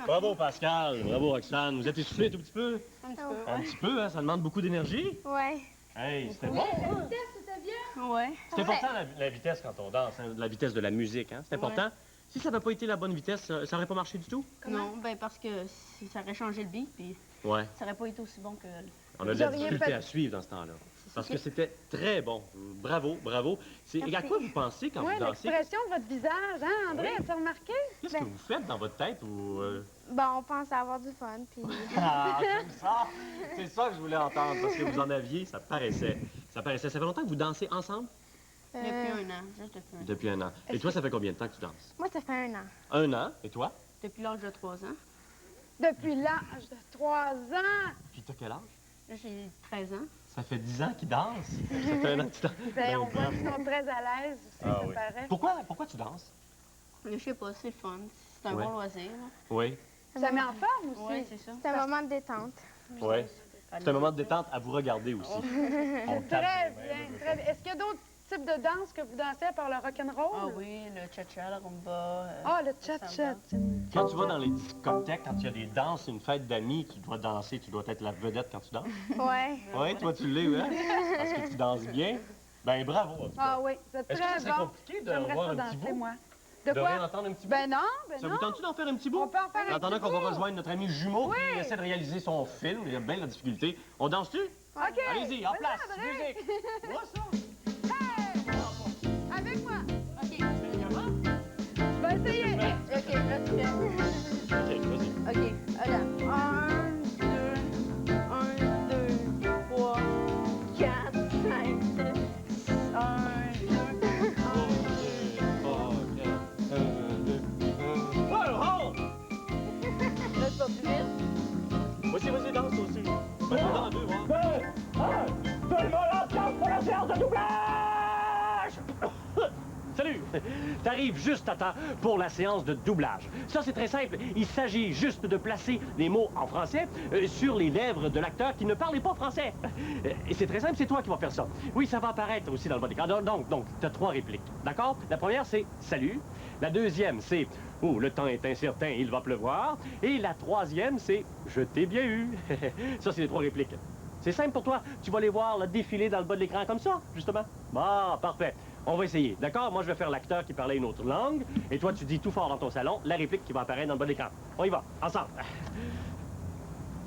S1: Bravo, Pascal. Bravo, Roxane. Vous êtes essoufflé tout petit peu?
S10: Un petit peu.
S1: Un petit peu, hein? Ça demande beaucoup d'énergie?
S10: Ouais.
S1: Hey, c'était bon, hein?
S10: Ouais.
S1: C'est important, la vitesse, quand on danse, hein, la vitesse de la musique, hein? C'est important. Si ça n'avait pas été la bonne vitesse, ça n'aurait pas marché du tout?
S10: Non, ben parce que ça aurait changé le beat, puis
S1: Ouais.
S10: ça aurait pas été aussi bon que...
S1: On a de la difficulté à suivre dans ce temps-là. Parce que c'était très bon. Bravo, bravo. À quoi vous pensez quand
S3: Oui,
S1: vous dansez?
S3: l'expression de votre visage, hein, André,
S1: Oui.
S3: as-tu remarqué?
S1: Qu'est-ce que vous faites dans votre tête? Ou,
S10: Ben, on pense à avoir du fun, puis...
S1: Ah, comme ça! C'est ça que je voulais entendre, parce que vous en aviez, ça paraissait. Ça paraissait. Ça fait longtemps que vous dansez ensemble?
S10: Depuis un an, juste depuis un an.
S1: Depuis un an. Et toi, ça fait combien de temps que tu danses?
S10: Moi, ça fait un an.
S1: Un an. Et toi?
S10: Depuis l'âge de 3 ans.
S3: Depuis l'âge de 3 ans!
S1: Puis t'as quel âge?
S10: Là, j'ai 13 ans.
S1: Ça fait 10 ans qu'il danse. Ça fait un an que tu danses.
S3: Ben, on voit qu'ils sont très à l'aise aussi,
S1: Ah,
S3: ça
S1: oui.
S3: paraît.
S1: Pourquoi tu danses?
S10: Je sais pas, c'est le fun. C'est un
S1: Ouais.
S10: bon loisir. là.
S1: Oui.
S3: Ça met en forme aussi.
S10: Oui, c'est ça.
S11: C'est un moment de détente.
S1: Oui. C'est un moment de détente à vous regarder aussi. On tape
S3: Très
S1: les mains,
S3: bien, très bien. Est-ce qu'il y a d'autres types de danse que vous dansez à part le rock'n'roll?
S10: Ah oui, le cha-cha, la rumba.
S3: Ah, le cha-cha.
S1: Quand tu vas dans les discothèques, quand il y a des danses, une fête d'amis, tu dois danser, tu dois être la vedette quand tu danses.
S11: Ouais.
S1: Oui, toi tu l'es, hein? Parce que tu danses bien. Ben bravo. En tout cas.
S3: Ah oui, vous êtes
S1: Est-ce que
S3: très
S1: ça serait
S3: bon.
S1: compliqué de
S3: J'aimerais
S1: voir
S3: ça
S1: un petit
S3: danser,
S1: bout?
S3: moi. De
S1: De
S3: quoi?
S1: réentendre un petit bout?
S3: Ben non, ben
S1: Ça
S3: non.
S1: vous tente-tu d'en faire un petit bout?
S3: On peut en faire un
S1: En attendant
S3: petit
S1: qu'on va
S3: bout.
S1: rejoindre notre ami jumeau qui essaie de réaliser son film, il a bien la difficulté. On danse-tu?
S3: OK.
S1: Allez-y, en
S3: Vas-y,
S1: place,
S3: André.
S1: musique. Moi ça.
S3: Hey! Avec moi.
S10: OK.
S3: Je vais essayer.
S10: OK, là, tu fais.
S1: OK, vas-y.
S10: OK, alors. 1, 2, 3, 4, 5, 6. 1, 2, là, tu vas plus vite.
S1: Vas-y, danse toi aussi. Vas-y, dans deux, ouais.
S5: Tout le monde en place pour la séance de doublage!
S1: Salut! T'arrives juste à temps pour la séance de doublage. Ça, c'est très simple. Il s'agit juste de placer les mots en français sur les lèvres de l'acteur qui ne parlait pas français. Et c'est très simple, c'est toi qui vas faire ça. Oui, ça va apparaître aussi dans le bas d'écran. Donc, t'as 3 répliques. D'accord? La première, c'est « Salut ». La deuxième, c'est « Oh, le temps est incertain, il va pleuvoir ». Et la troisième, c'est « Je t'ai bien eu ». Ça, c'est les 3 répliques. C'est simple pour toi. Tu vas les voir là, défiler dans le bas de l'écran comme ça, justement. Bon, parfait. On va essayer, d'accord? Moi, je vais faire l'acteur qui parlait une autre langue, et toi, tu dis tout fort dans ton salon la réplique qui va apparaître dans le bas de l'écran. On y va, ensemble.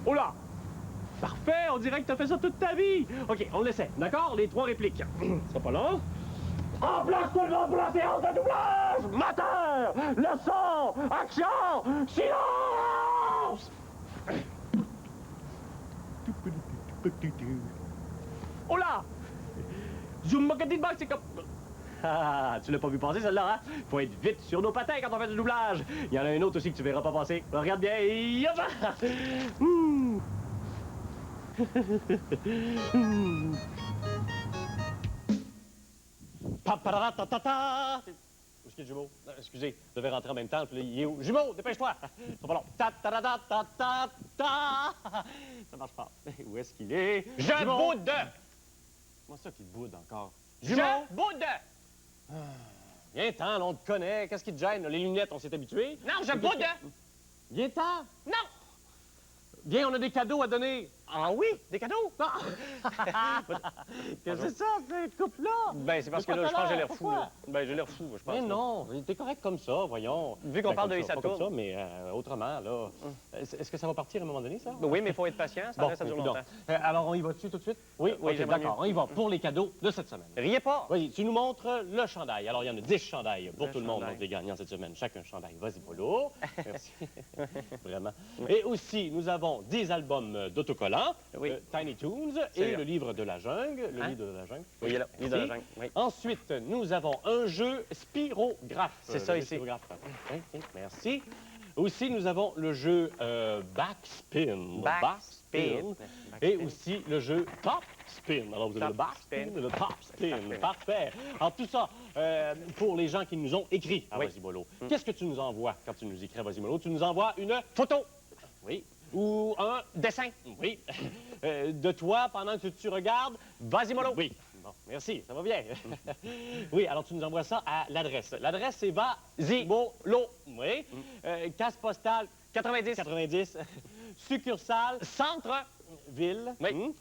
S1: Oh là! Parfait, on dirait que t'as fait ça toute ta vie. OK, on l'essaie, d'accord? Les 3 répliques. Ce sera pas long.
S5: En place tout le monde pour la séance de doublage! Moteur! Le son! Action! Silence!
S1: Oh là! Zoom box, c'est comme... Ah, tu l'as pas vu passer, celle-là, hein? Faut être vite sur nos patins quand on fait du doublage. Il y en a un autre aussi que tu verras pas passer. Regarde bien. Yoppa! Ta-ta-ta-ta-ta! Où est-ce qu'il y a le jumeau? Excusez, je devais rentrer en même temps. Puis là, il est où? Jumeau, dépêche-toi! C'est pas long. Ta-ta-ta-ta-ta-ta! Ça marche pas. Où est-ce qu'il est?
S2: Je boude!
S1: Comment ça qu'il boude encore?
S2: Je boude!
S1: Viens-t'en, on te connaît. Qu'est-ce qui te gêne? Les lunettes, on s'est habitués.
S2: Non, je boude!
S1: Viens-t'en!
S2: Non!
S1: Viens, on a des cadeaux à donner.
S2: Ah oui, des cadeaux?
S1: Qu'est-ce que c'est ça, cette coupe-là?
S2: Ben, c'est parce que
S1: Depuis
S2: là, je pense que j'ai
S1: tout à
S2: l'air
S1: l'heure.
S2: fou.
S1: Pourquoi?
S2: Là. Ben, j'ai l'air fou, je pense.
S1: Mais
S2: là.
S1: non, t'es correct comme ça, voyons.
S2: Vu qu'on parle
S1: comme
S2: de
S1: ça,
S2: Issa
S1: pas comme
S2: tourne.
S1: ça, mais autrement, là. Est-ce que ça va partir à un moment donné, ça?
S2: Ben oui, mais il faut être patient, ça reste, ça dure
S1: donc,
S2: longtemps.
S1: alors, on y va dessus tout de suite? Oui,
S2: oui,
S1: ok,
S2: j'aimerais
S1: d'accord.
S2: mieux.
S1: On y va pour les cadeaux de cette semaine.
S2: Riez pas!
S1: Vas-y, tu nous montres le chandail. Alors, il y en a 10 chandails pour
S2: Le
S1: tout le monde,
S2: chandail.
S1: donc les gagnants cette semaine. Chacun chandail. Vas-y, Polo. Merci. Vraiment. Et aussi, nous avons 10 albums d'autocollants,
S2: Oui.
S1: Tiny Toons
S2: C'est
S1: et
S2: bien.
S1: le livre de la jungle. Le
S2: Hein?
S1: livre de la jungle.
S2: Oui, il est là, livre de la
S1: Merci.
S2: jungle, oui.
S1: Ensuite, nous avons un jeu spirographe.
S2: C'est ça
S1: Le jeu
S2: ici.
S1: spirographe. Oui, oui, merci. Aussi, nous avons le jeu Backspin.
S2: Backspin.
S1: Et aussi le jeu Top Spin. Alors, vous avez le
S2: Top
S1: Backspin
S2: Spin.
S1: et le Top Spin.
S2: Parfait.
S1: Parfait. Alors, tout ça, pour les gens qui nous ont écrit à
S2: Oui.
S1: Vasibolo. Qu'est-ce que tu nous envoies quand tu nous écris à Vasibolo? Tu nous envoies une photo. Oui. Ou un dessin. Oui. De toi pendant que tu regardes.
S2: Vas-y-mollo!
S1: Oui. Bon, merci, ça va bien. Oui, alors tu nous envoies ça à l'adresse. L'adresse, c'est Vasibolo. Oui. Casse postale
S2: 90.
S4: 90. Succursale, centre-ville.
S2: Oui.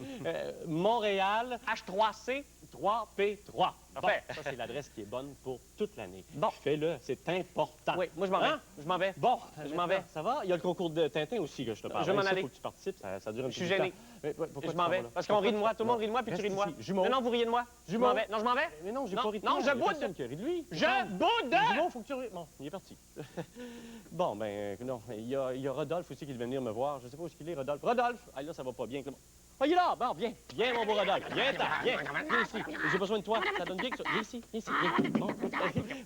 S4: Montréal,
S2: H3C.
S4: 3P3.
S2: Parfait.
S4: Bon, ça, c'est l'adresse qui est bonne pour toute l'année.
S2: Bon.
S4: Fais-le, c'est important.
S2: Oui, moi, je m'en vais.
S4: Hein?
S2: Je m'en vais.
S4: Bon,
S2: Je m'en vais.
S4: Ça va? Il y a le concours de Tintin aussi que je te parle.
S2: Je vais m'en
S4: Ça,
S2: aller.
S4: faut que tu participes, ça dure un
S2: Je
S4: petit
S2: suis
S4: bout de
S2: gêné.
S4: temps. Mais, pourquoi
S2: Je
S4: tu
S2: m'en
S4: t'en
S2: vais.
S4: vas là?
S2: Parce qu'on rit de moi. Tout le monde rit de moi, puis tu
S4: Reste
S2: ris de moi.
S4: ici. Jumeau.
S2: Non, vous riez de moi. Je
S4: Jumeau.
S2: m'en vais. Non, je m'en vais.
S4: Mais non, j'ai
S2: Non,
S4: pas ri de
S2: non,
S4: toi.
S2: je
S4: Il y a
S2: boude.
S4: personne qui rit de lui.
S2: Je boude!
S4: Jumeau, faut que tu ris. Bon, il est parti. Bon, ben, non. Il y a Rodolphe aussi qui devait venir me voir. Je sais pas où est-ce qu'il est, Rodolphe. Rodolphe! Ah, là, ça va pas bien. Ah, il est là! Bon, viens. Viens, mon beau Rodolphe. Viens-t'en. Viens. Viens ici. J'ai besoin de toi. Ça donne bien que ça. Viens ici. Viens ici. Viens.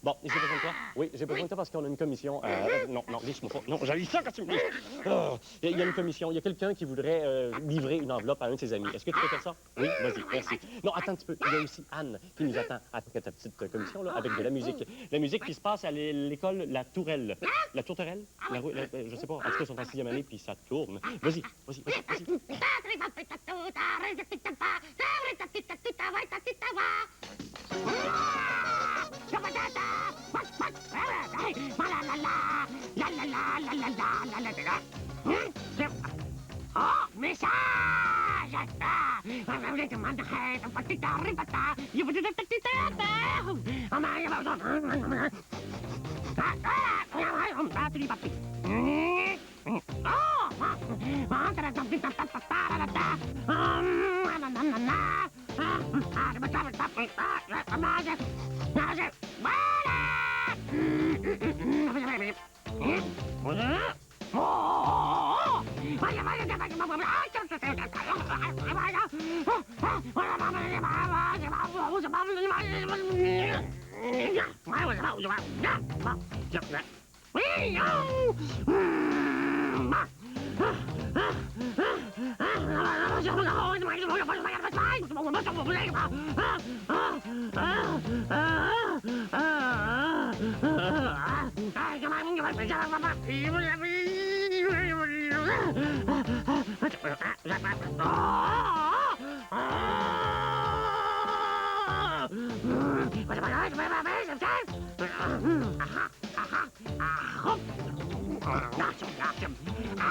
S4: Bon, j'ai besoin de toi. Oui, j'ai besoin de toi parce qu'on a une commission. Non, laisse-moi pas. Non, j'avais ça quand tu me dis. Oh, il y a une commission. Il y a quelqu'un qui voudrait livrer une enveloppe à un de ses amis. Est-ce que tu peux faire ça? Oui, vas-y, merci. Non, attends un petit peu. Il y a aussi Anne qui nous attend après ta petite commission, là, avec de la musique. La musique qui se passe à l'école La Tourelle. La Tourterelle? Je sais pas. En tout cas, ils sont en 6e année, puis ça tourne. Vas-y, vas-y, vas-y.
S6: Oh, message!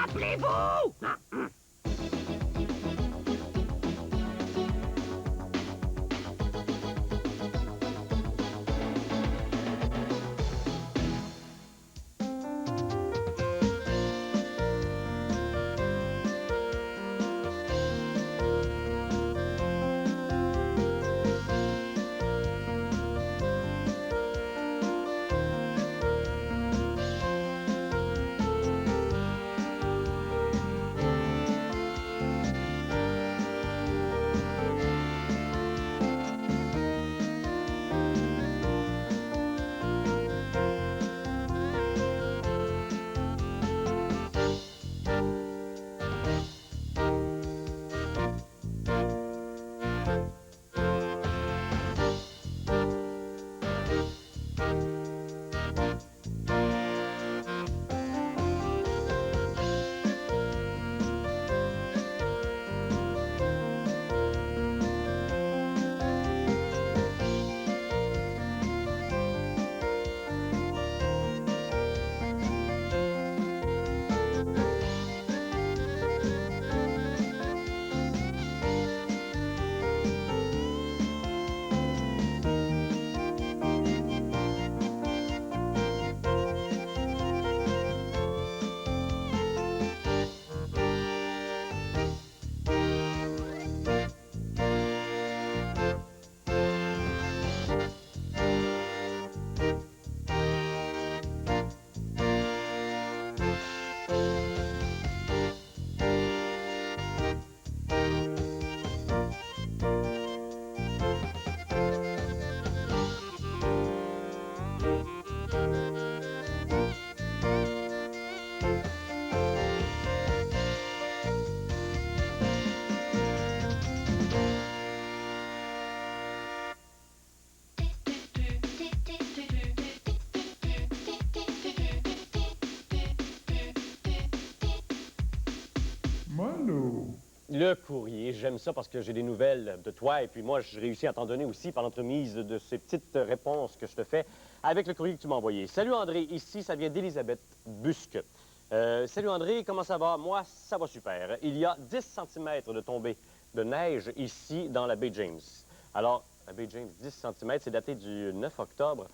S6: Appelez-vous!
S2: Le courrier, j'aime ça parce que j'ai des nouvelles de toi et puis moi, je réussis à t'en donner aussi par l'entremise de ces petites réponses que je te fais avec le courrier que tu m'as envoyé. Salut André, ici, ça vient d'Elisabeth Busque. Salut André, comment ça va? Moi, ça va super. Il y a 10 cm de tombée de neige ici dans la baie James. Alors, la baie James, 10 cm, c'est daté du 9 octobre.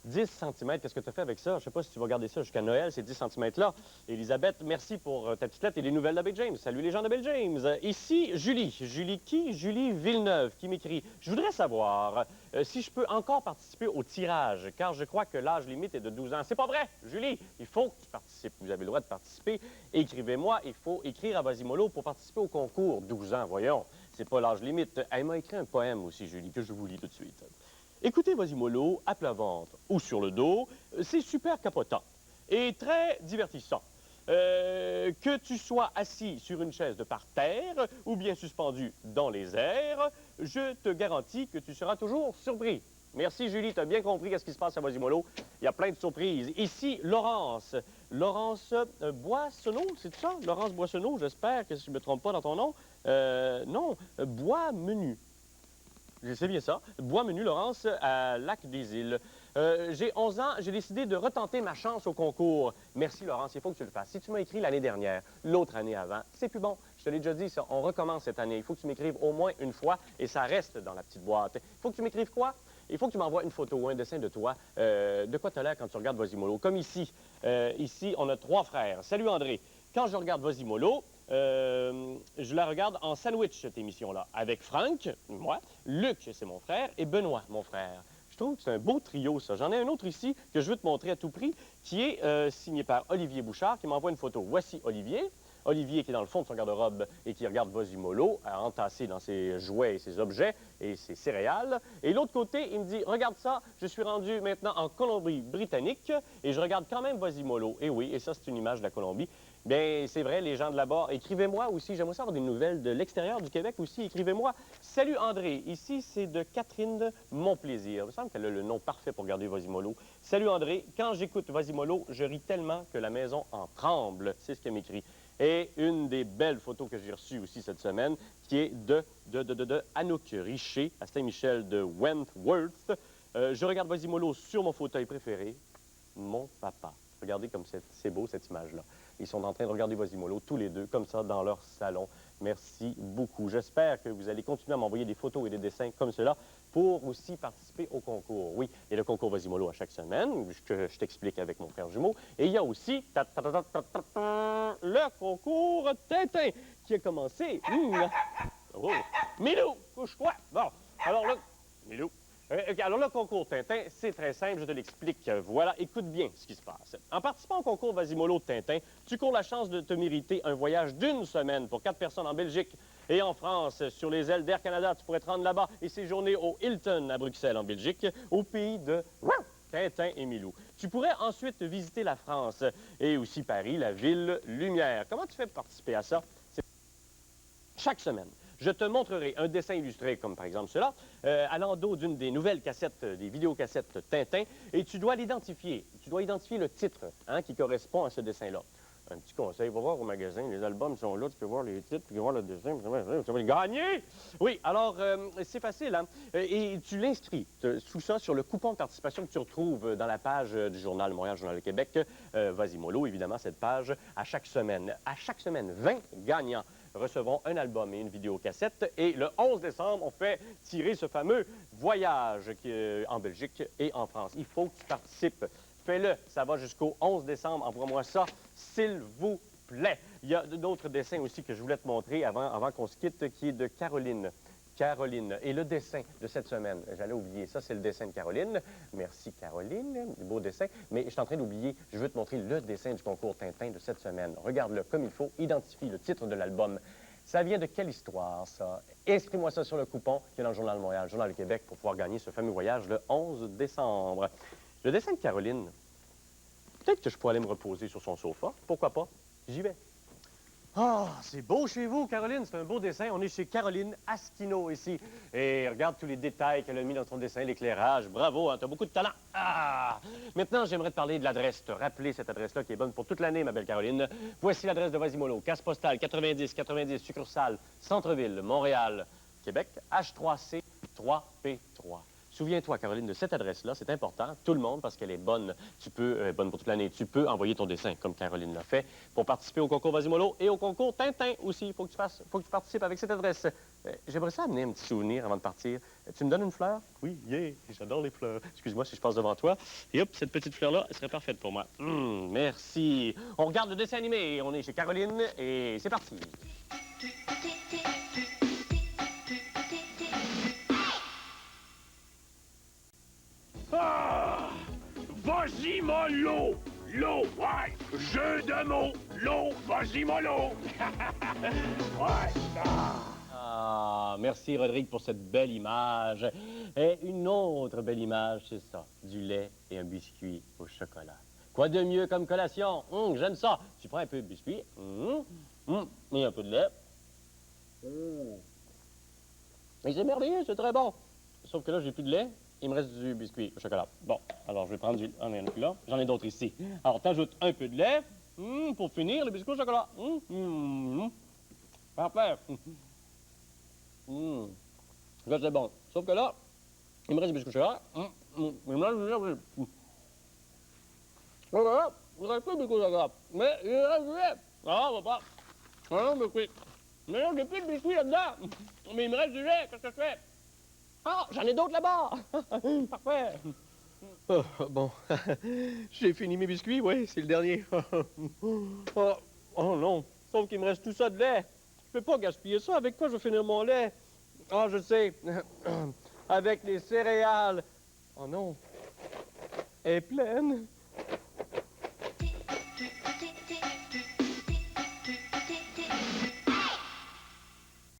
S2: 10 cm, qu'est-ce que tu as fait avec ça? Je ne sais pas si tu vas garder ça jusqu'à Noël, ces 10 cm-là. Elisabeth, merci pour ta petite lettre et les nouvelles de la baie James. Salut les gens de baie James. Ici, Julie. Julie qui? Julie Villeneuve qui m'écrit. Je voudrais savoir si je peux encore participer au tirage, car je crois que l'âge limite est de 12 ans. C'est pas vrai, Julie. Il faut que tu participes. Vous avez le droit de participer. Écrivez-moi. Il faut écrire à Vasimolo pour participer au concours. 12 ans, voyons. C'est pas l'âge limite. Elle m'a écrit un poème aussi, Julie, que je vous lis tout de suite. Écoutez Vasimolo à plat ventre ou sur le dos, c'est super capotant et très divertissant. Que tu sois assis sur une chaise de par terre ou bien suspendu dans les airs, je te garantis que tu seras toujours surpris. Merci Julie, tu as bien compris ce qui se passe à Vasimolo. Il y a plein de surprises. Ici, Laurence. Laurence Boissonneau, c'est ça? Laurence Boissonneau, j'espère que je ne me trompe pas dans ton nom. Non, Bois Menu. C'est bien ça. Bois Menu, Laurence, à Lac-des-Îles. J'ai 11 ans, j'ai décidé de retenter ma chance au concours. Merci, Laurence, il faut que tu le fasses. Si tu m'as écrit l'année dernière, l'autre année avant, c'est plus bon. Je te l'ai déjà dit, ça, on recommence cette année. Il faut que tu m'écrives au moins une fois et ça reste dans la petite boîte. Il faut que tu m'écrives quoi? Il faut que tu m'envoies une photo ou un dessin de toi. De quoi tu as l'air quand tu regardes Vasimolo? Comme ici. Ici, on a 3 frères. Salut, André. Quand je regarde Vasimolo, je la regarde en sandwich, cette émission-là, avec Franck, moi, Luc, c'est mon frère, et Benoît, mon frère. Je trouve que c'est un beau trio, ça. J'en ai un autre ici que je veux te montrer à tout prix, qui est signé par Olivier Bouchard, qui m'envoie une photo. Voici Olivier. Olivier qui est dans le fond de son garde-robe et qui regarde Vasimolo, entassé dans ses jouets et ses objets et ses céréales. Et l'autre côté, il me dit, regarde ça, je suis rendu maintenant en Colombie-Britannique et je regarde quand même Vasimolo. Et oui, et ça, c'est une image de la Colombie. Bien, c'est vrai, les gens de là-bas, écrivez-moi aussi. J'aimerais savoir des nouvelles de l'extérieur du Québec aussi. Écrivez-moi. Salut André, ici c'est de Catherine Monplaisir. Il me semble qu'elle a le nom parfait pour garder Vasimolo. Salut André, quand j'écoute Vasimolo, je ris tellement que la maison en tremble. C'est ce qu'elle m'écrit. Et une des belles photos que j'ai reçues aussi cette semaine, qui est de Anouk Richer, à Saint-Michel de Wentworth. Je regarde Vasimolo sur mon fauteuil préféré, mon papa. Regardez comme c'est beau cette image-là. Ils sont en train de regarder Vasimolo, tous les deux, comme ça, dans leur salon. Merci beaucoup. J'espère que vous allez continuer à m'envoyer des photos et des dessins comme cela pour aussi participer au concours. Oui, il y a le concours Vasimolo à chaque semaine, que je t'explique avec mon frère jumeau. Et il y a aussi le concours Tintin qui a commencé. Oh. Milou, couche-toi. Bon, alors là, Milou. Alors, le concours Tintin, c'est très simple, je te l'explique. Voilà, écoute bien ce qui se passe. En participant au concours Vasimolo de Tintin, tu cours la chance de te mériter un voyage d'1 semaine pour 4 personnes en Belgique et en France. Sur les ailes d'Air Canada, tu pourrais te rendre là-bas et séjourner au Hilton à Bruxelles, en Belgique, au pays de Tintin et Milou. Tu pourrais ensuite visiter la France et aussi Paris, la ville lumière. Comment tu fais pour participer à ça? Chaque semaine, je te montrerai un dessin illustré, comme par exemple cela, à l'endos d'une des nouvelles cassettes, des vidéocassettes Tintin, et tu dois l'identifier. Tu dois identifier le titre qui correspond à ce dessin-là. Un petit conseil, va voir au magasin, les albums sont là, tu peux voir les titres, tu peux voir le dessin, tu vas gagner! Oui, alors, c'est facile, hein? Et tu l'inscris, tout ça, sur le coupon de participation que tu retrouves dans la page du Journal de Montréal, Journal de Québec, Vasimolo, évidemment, cette page, à chaque semaine. À chaque semaine, 20 gagnants recevront un album et une vidéocassette. Et le 11 décembre, on fait tirer ce fameux voyage en Belgique et en France. Il faut que tu participes. Fais-le. Ça va jusqu'au 11 décembre. Envoie-moi ça, s'il vous plaît. Il y a d'autres dessins aussi que je voulais te montrer avant qu'on se quitte, qui est de Caroline. Caroline. Et le dessin de cette semaine, j'allais oublier, ça c'est le dessin de Caroline. Merci Caroline, beau dessin. Mais je suis en train d'oublier, je veux te montrer le dessin du concours Tintin de cette semaine. Regarde-le comme il faut, identifie le titre de l'album. Ça vient de quelle histoire, ça? Inscris-moi ça sur le coupon qui est dans le Journal de Montréal, Journal de Québec, pour pouvoir gagner ce fameux voyage le 11 décembre. Le dessin de Caroline, peut-être que je pourrais aller me reposer sur son sofa. Pourquoi pas? J'y vais. Ah, c'est beau chez vous, Caroline. C'est un beau dessin. On est chez Caroline Askino ici. Et regarde tous les détails qu'elle a mis dans son dessin, l'éclairage. Bravo, hein, tu as beaucoup de talent. Ah! Maintenant, j'aimerais te parler de l'adresse. Te rappeler cette adresse-là qui est bonne pour toute l'année, ma belle Caroline. Voici l'adresse de Vasimolo. Casse postale 90-90, succursale, Centre-Ville, Montréal, Québec, H3C 3P3. Souviens-toi, Caroline, de cette adresse-là, c'est important. Tout le monde, parce qu'elle est bonne. Tu peux, bonne pour toute l'année. Tu peux envoyer ton dessin, comme Caroline l'a fait, pour participer au concours Vasimolo et au concours Tintin aussi. Il faut que tu participes avec cette adresse. J'aimerais ça amener un petit souvenir avant de partir. Tu me donnes une fleur? Oui, yeah, j'adore les fleurs. Excuse-moi si je passe devant toi. Et hop, cette petite fleur-là, elle serait parfaite pour moi. Merci. On regarde le dessin animé. On est chez Caroline et c'est parti.
S5: Ah! Vas-y, mollo! L'eau, ouais! Jeu de mots! L'eau, vas-y, mollo! Ouais!
S2: Ah, merci, Rodrigue, pour cette belle image. Et une autre belle image, c'est ça. Du lait et un biscuit au chocolat. Quoi de mieux comme collation? J'aime ça. Tu prends un peu de biscuit. Et un peu de lait. Et c'est merveilleux, c'est très bon. Sauf que là, j'ai plus de lait. Il me reste du biscuit au chocolat. Bon, alors je vais prendre du... Ah, il n'y en a plus là. J'en ai d'autres ici. Alors, t'ajoutes un peu de lait pour finir le biscuit au chocolat. Parfait. Là, c'est bon. Sauf que là, il me reste du biscuit au chocolat. Il me reste du lait. Voilà, il ne reste plus de biscuit au chocolat. Mais il reste du lait. Ah, on va pas. Ah, non, biscuit. Mais non, j'ai plus de biscuit là-dedans. Mais il me reste du lait. Qu'est-ce que je fais? Ah, j'en ai d'autres là-bas! Parfait! Oh, bon, j'ai fini mes biscuits, oui, c'est le dernier. Oh non, sauf qu'il me reste tout ça de lait. Je peux pas gaspiller ça. Avec quoi je vais finir mon lait? Ah, je sais. Avec les céréales. Oh non, elle est pleine.